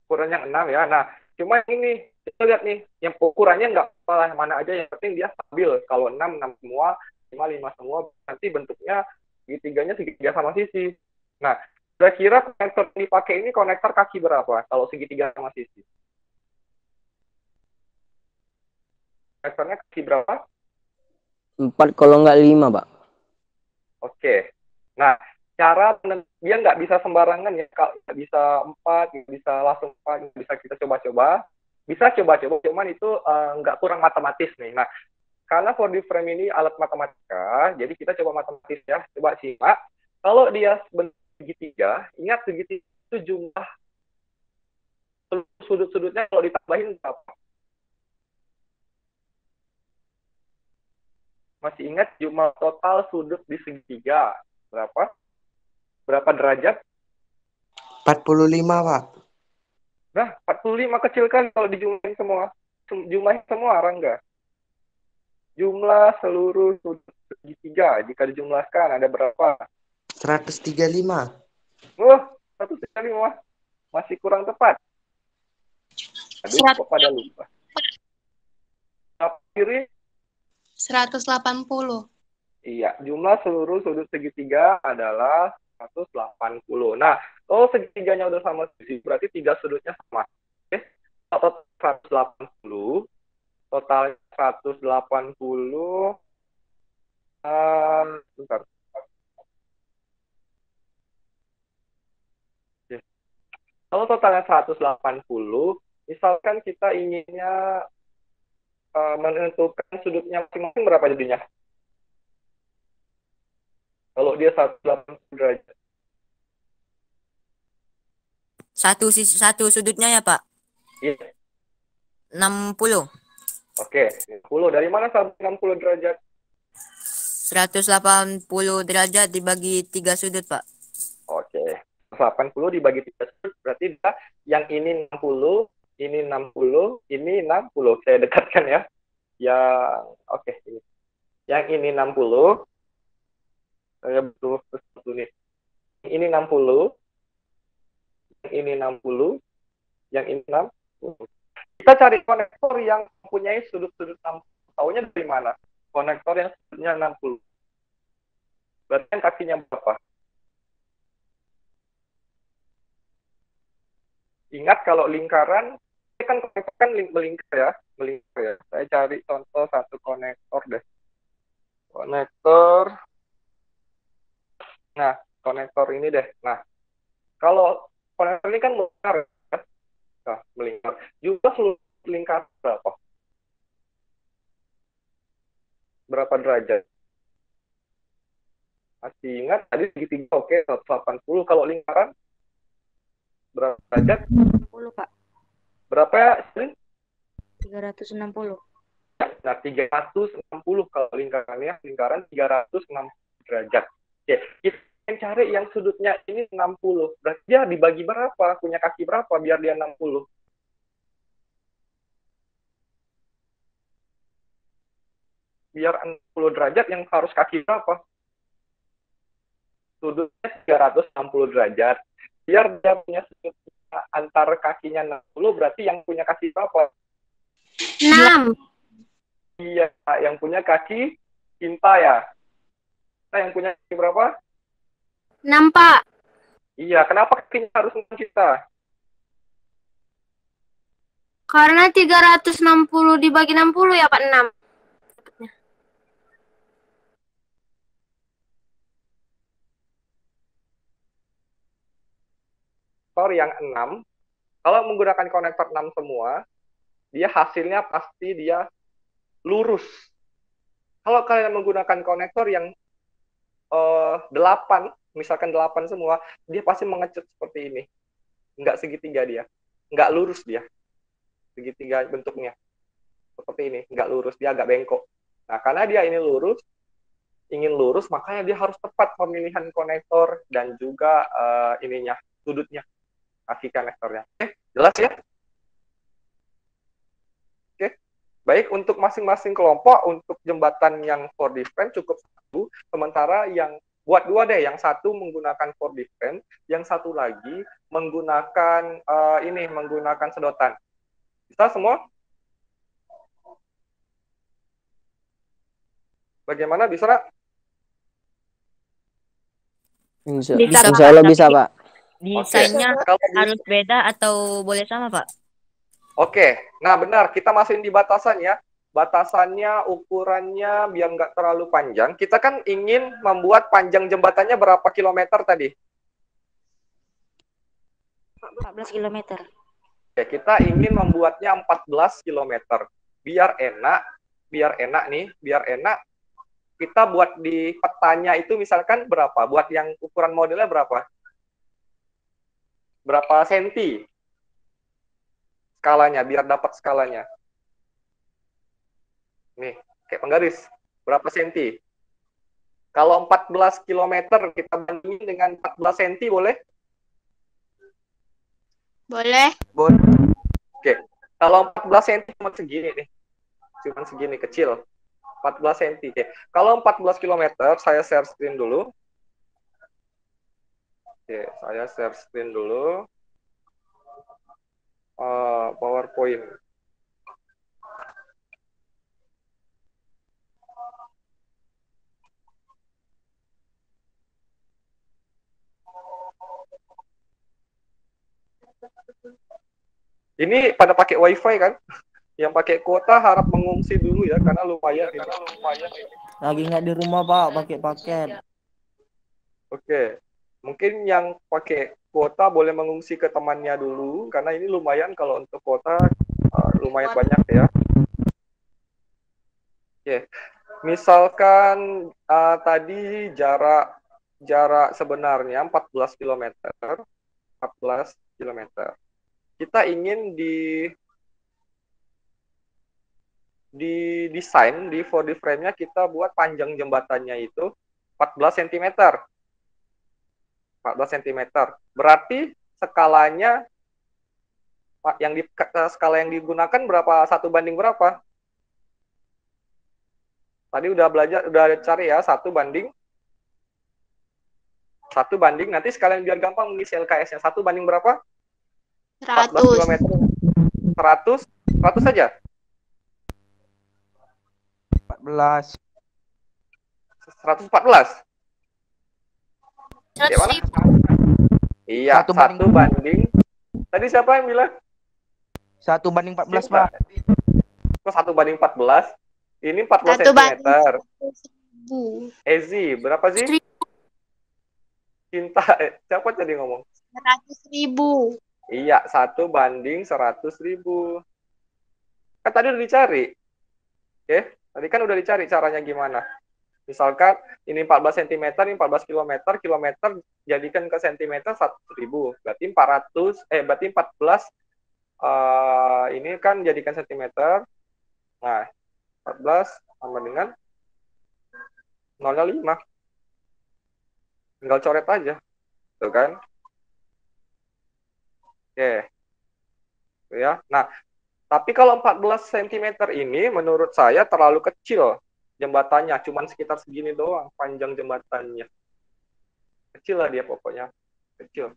Ukuran yang 6 ya. Nah, cuma ini kita lihat nih, yang ukurannya nggak apa mana aja, yang penting dia stabil. Kalau 6 semua, 5 semua, nanti bentuknya segitiganya segitiga sama sisi. Nah, kira-kira konektor yang dipakai ini konektor kaki berapa kalau segitiga sama sisi? Konektornya kaki berapa? 4 kalau nggak 5, Pak. Oke. Nah, cara dia nggak bisa sembarangan ya, kalau nggak bisa 4, nggak bisa langsung 4, nggak bisa kita coba-coba. Bisa coba-coba, cuman itu nggak kurang matematis nih. Nah, karena 4D frame ini alat matematika, jadi kita coba matematis ya. Coba simak. Kalau dia segitiga, ingat segitiga itu jumlah sudut-sudutnya kalau ditambahin berapa? Masih ingat jumlah total sudut di segitiga berapa? Berapa derajat? 45, Pak. Nah, 45 kecil kan kalau dijumlahin semua. Jumlahin semua, Rangga. Jumlah seluruh sudut segitiga, jika dijumlahkan ada berapa? 135. 135. Masih kurang tepat. Aduh, kok pada lupa. Kiri 180. Iya, jumlah seluruh sudut segitiga adalah 180. Nah, kalau segitiganya udah sama sisi, berarti 3 sudutnya sama. Oke, total 180. Total 180. Bentar. Oke. Kalau totalnya 180, misalkan kita inginnya menentukan sudutnya masing-masing berapa jadinya? Kalau dia 180 derajat. Satu sudutnya ya, Pak. Iya. 60. Oke, 60. Dari mana sampai 60 derajat? 180 derajat dibagi 3 sudut, Pak. Oke. 80 dibagi 3 sudut berarti yang ini 60, ini 60, ini 60. Saya dekatkan ya. Oke, ini. Yang ini 60. Saya butuh sesuatu nih. Ini 60. Yang ini 60. Yang ini 60. Kita cari konektor yang mempunyai sudut-sudut 60. Taunya dari mana? Konektor yang sudutnya 60. Berarti yang kakinya berapa? Ingat kalau lingkaran, ini kan konektor kan melingkar ya. Saya cari contoh satu konektor deh. Konektor. Nah, konektor ini deh. Nah, kalau konektor ini kan melingkar ya. Nah, melingkar. Juga seluruh lingkar berapa? Berapa derajat? Masih ingat tadi segitiga oke 180. Kalau lingkaran berapa derajat? 60, Pak. Berapa ya, Selin? 360. Nah, 360 kalau lingkarannya, lingkaran 360 derajat. Oke, kita cari yang sudutnya ini 60. Berarti dia dibagi berapa? Punya kaki berapa biar dia 60? Biar 60 derajat yang harus kaki berapa? Sudutnya 360 derajat. Biar dia punya sudut antar kakinya 60, berarti yang punya kaki berapa? 6. Iya, yang punya kaki Cinta ya. Nah, yang punya kaki berapa? 6, Pak. Iya, kenapa kakinya harus 6 Cinta? Karena 360 dibagi 60 ya, Pak, 6. Konektor yang 6, kalau menggunakan konektor 6 semua, dia hasilnya pasti dia lurus. Kalau kalian menggunakan konektor yang 8, misalkan 8 semua, dia pasti mengecut seperti ini. Enggak segitiga dia. Enggak lurus dia. Segitiga bentuknya. Seperti ini. Enggak lurus. Dia agak bengkok. Nah, karena dia ini lurus, ingin lurus, makanya dia harus tepat pemilihan konektor dan juga ininya, sudutnya. Kaki konektornya. Oke, jelas ya? Oke. Baik, untuk masing-masing kelompok, untuk jembatan yang for different cukup 1, sementara yang buat 2 deh, yang satu menggunakan for different, yang satu lagi menggunakan menggunakan sedotan. Bisa semua? Bagaimana, bisa nggak? Insya Allah bisa, Pak. Desainnya harus beda atau boleh sama, Pak? Oke, nah benar, kita masih di batasan ya. Batasannya, ukurannya biar nggak terlalu panjang. Kita kan ingin membuat panjang jembatannya berapa kilometer tadi? 14 kilometer. Ya, kita ingin membuatnya 14 kilometer. Biar enak nih, biar enak. Kita buat di petanya itu misalkan berapa? Buat yang ukuran modelnya berapa? Berapa senti? Skalanya, biar dapat skalanya. Nih, kayak penggaris. Berapa senti? Kalau 14 km kita bandingin dengan 14 senti boleh? Boleh. Oke. Kalau 14 senti cuma segini nih. Cuma segini, kecil. 14 senti. Oke. Kalau 14 km, saya share screen dulu. Oke, saya share screen dulu. PowerPoint. Ini pada pakai WiFi kan? Yang pakai kuota harap mengungsi dulu ya, karena lumayan. Lagi nggak di rumah, Pak, pakai paket. Oke. Mungkin yang pakai kuota boleh mengungsi ke temannya dulu, karena ini lumayan kalau untuk kuota lumayan banyak ya. Oke. Misalkan tadi jarak sebenarnya 14 km. 14 km. Kita ingin di desain di 4D frame-nya kita buat panjang jembatannya itu 14 cm. 14 cm. Berarti skalanya skala yang digunakan berapa? 1 banding berapa? Tadi udah cari ya, 1 banding nanti sekalian biar gampang mengisi LKS-nya. 1 banding berapa? 100 km. 100 saja. 14. 114. Gimana? Iya, 1 banding. Tadi siapa yang bilang? 1 banding 14, Pak. Kok 1 banding 14? Ini 14 cm. Ezi, berapa sih? Cinta, siapa tadi ngomong? 100.000. Iya, 1 banding 100.000. Kan tadi udah dicari. Oke, tadi kan udah dicari caranya gimana. Misalkan ini 14 cm, ini 14 km, kilometer jadikan ke cm 100.000. Berarti 14 ini kan jadikan cm. Nah, 14 sama dengan 0,5. Tinggal coret aja. Tuh kan? Oke. Tuh ya. Nah, tapi kalau 14 cm ini menurut saya terlalu kecil jembatannya, cuman sekitar segini doang panjang jembatannya. Kecil lah dia pokoknya. Kecil.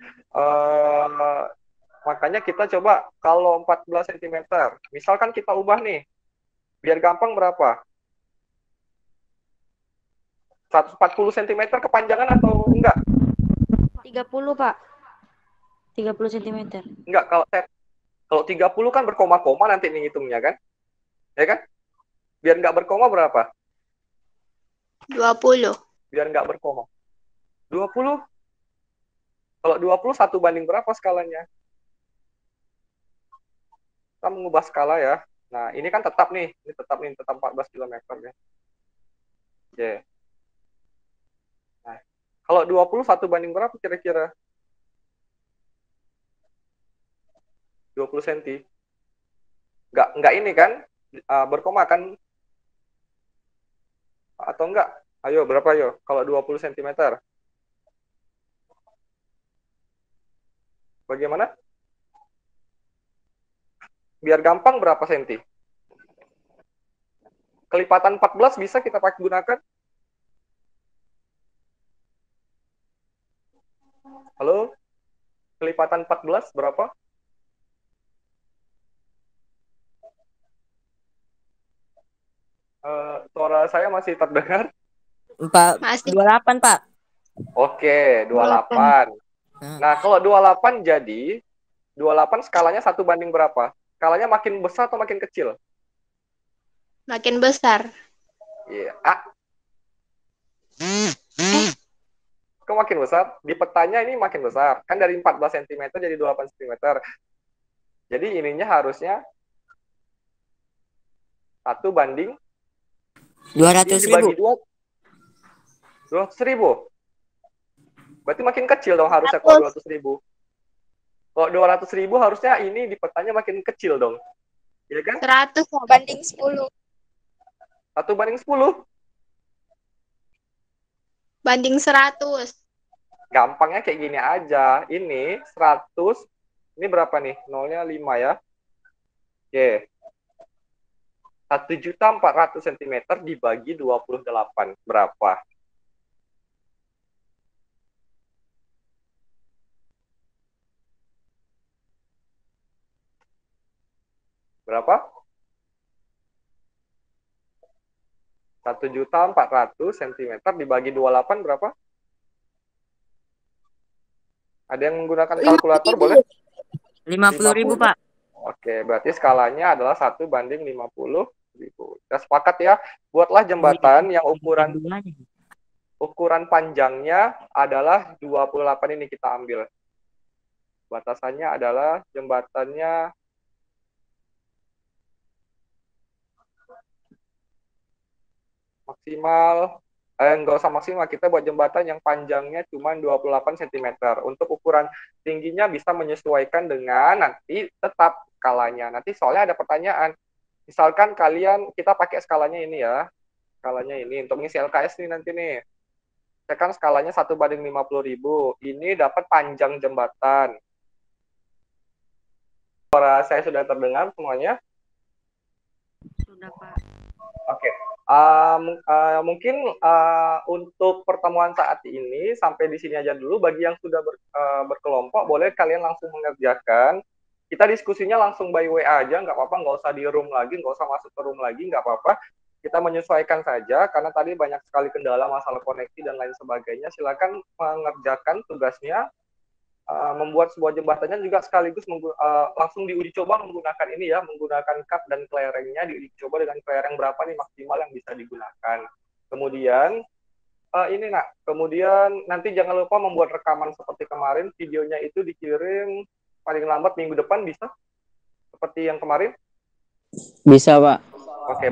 Makanya kita coba kalau 14 cm, misalkan kita ubah nih, biar gampang berapa? 140 cm kepanjangan atau enggak? 30, Pak. 30 cm. Enggak, kalau 30 kan berkoma-koma nanti nih hitungnya kan? Ya kan? Biar enggak berkoma berapa? 20. Biar enggak berkoma. 20? Kalau 20 1 banding berapa skalanya? Kita mengubah skala ya. Nah, ini kan tetap 14 km ya. Oke. Nah, kalau 20 1 banding berapa kira-kira? 20 cm. Enggak ini kan? Berkoma kan? Atau enggak? Ayo, berapa ayo? Kalau 20 cm. Bagaimana? Biar gampang berapa senti? Kelipatan 14 bisa kita pakai gunakan? Halo? Kelipatan 14 berapa? Suara saya masih terdengar? 28, Pak. Oke, 28. Nah, kalau 28 jadi 28 skalanya 1 banding berapa? Skalanya makin besar atau makin kecil? Makin besar. Iya. Kok makin besar? Di petanya ini makin besar. Kan dari 14 cm jadi 28 cm. Jadi ininya harusnya 1 banding 200.000. 200.000. Berarti makin kecil dong harusnya kalau 200.000. Kalau 200.000 harusnya ini di petanya makin kecil dong. Ya kan? 100 banding 10. 1 banding 10. Banding 100. Gampangnya kayak gini aja. Ini 100. Ini berapa nih? Nolnya 5 ya. Oke. 1.400.000 cm dibagi 28. Berapa? Berapa? 1.400.000 cm dibagi 28 berapa? Ada yang menggunakan kalkulator boleh? 50.000, Pak. Oke, berarti skalanya adalah 1 banding 50.000. Kita sepakat ya, buatlah jembatan yang ukuran panjangnya adalah 28 ini kita ambil. Batasannya adalah jembatannya maksimal nggak usah maksimal, kita buat jembatan yang panjangnya cuma 28 cm. Untuk ukuran tingginya bisa menyesuaikan dengan nanti tetap skalanya. Nanti soalnya ada pertanyaan, misalkan kita pakai skalanya ini ya, skalanya ini untuk mengisi LKS nih nanti nih. Kan skalanya 1/50.000, ini dapat panjang jembatan. Suara saya sudah terdengar semuanya? Sudah, Pak. Oke. Mungkin untuk pertemuan saat ini sampai di sini aja dulu. Bagi yang sudah berkelompok, boleh kalian langsung mengerjakan. Kita diskusinya langsung by WA aja, nggak apa-apa, nggak usah di room lagi, nggak usah masuk ke room lagi, nggak apa-apa. Kita menyesuaikan saja, karena tadi banyak sekali kendala masalah koneksi dan lain sebagainya. Silakan mengerjakan tugasnya. Membuat sebuah jembatannya juga sekaligus langsung diuji coba menggunakan ini ya, menggunakan kap dan kelerengnya, diuji coba dengan kelereng berapa nih maksimal yang bisa digunakan. Kemudian kemudian nanti jangan lupa membuat rekaman seperti kemarin, videonya itu dikirim paling lambat minggu depan, bisa seperti yang kemarin? Bisa, Pak. Oke,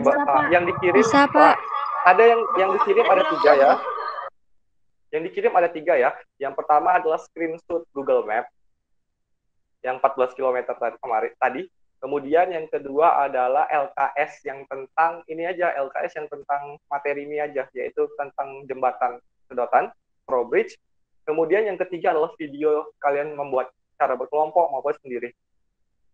yang dikirim bisa, Pak. Ada yang dikirim ada 3 ya. Yang dikirim ada 3 ya. Yang pertama adalah screenshot Google Map yang 14 km tadi. Kemudian yang kedua adalah LKS yang tentang ini aja, LKS yang tentang materi ini aja, yaitu tentang jembatan sedotan, Trowbridge. Kemudian yang ketiga adalah video kalian membuat cara berkelompok maupun sendiri.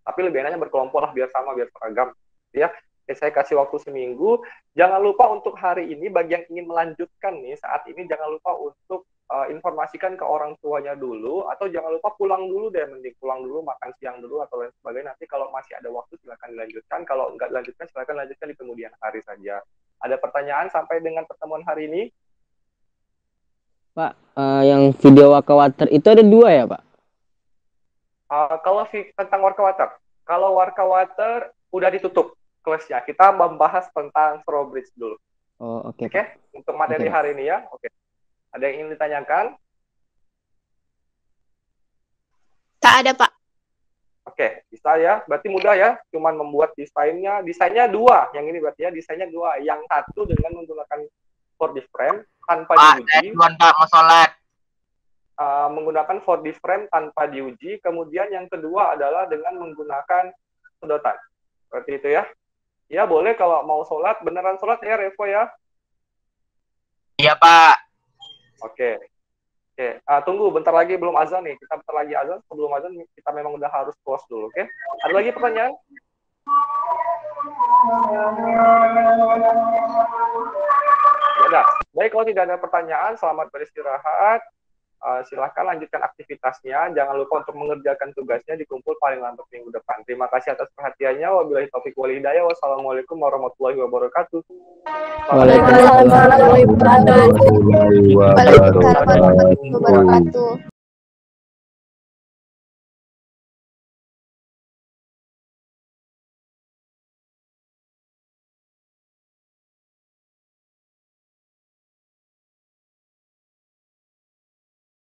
Tapi lebih enaknya berkelompok lah, biar sama, biar seragam. Ya, saya kasih waktu seminggu. Jangan lupa untuk hari ini, bagi yang ingin melanjutkan nih saat ini, jangan lupa untuk informasikan ke orang tuanya dulu, atau jangan lupa pulang dulu deh, mending pulang dulu, makan siang dulu atau lain sebagainya. Nanti kalau masih ada waktu silakan dilanjutkan, kalau enggak dilanjutkan silakan lanjutkan di kemudian hari saja. Ada pertanyaan sampai dengan pertemuan hari ini? Pak, yang video Wakawater itu ada 2 ya, Pak? Kalau tentang Warkawater, kalau Warkawater udah ditutup kelasnya, kita membahas tentang Trowbridge dulu. Oh, oke. Oke, untuk materi hari ini ya. Oke. Ada yang ingin ditanyakan? Tak ada, Pak. Oke, bisa ya. Berarti mudah ya. Cuman membuat desainnya. Desainnya 2. Yang ini berarti ya, desainnya 2. Yang satu dengan menggunakan 4D frame tanpa diuji. Pak, mau sholat. Menggunakan 4D frame tanpa diuji. Kemudian yang kedua adalah dengan menggunakan sedotan. Seperti itu ya. Ya, boleh kalau mau sholat. Beneran sholat ya, Revo ya? Iya, Pak. Oke. Tunggu, bentar lagi belum azan nih. Kita bentar lagi azan. Sebelum azan kita memang udah harus close dulu, oke? Ada lagi pertanyaan? Ya udah. Baik, kalau tidak ada pertanyaan, selamat beristirahat. Silahkan lanjutkan aktivitasnya. Jangan lupa untuk mengerjakan tugasnya, dikumpul paling lambat minggu depan. Terima kasih atas perhatiannya. Wabillahi taufiq wal hidayah. Wassalamualaikum warahmatullahi wabarakatuh. Waalaikumsalam warahmatullahi wabarakatuh.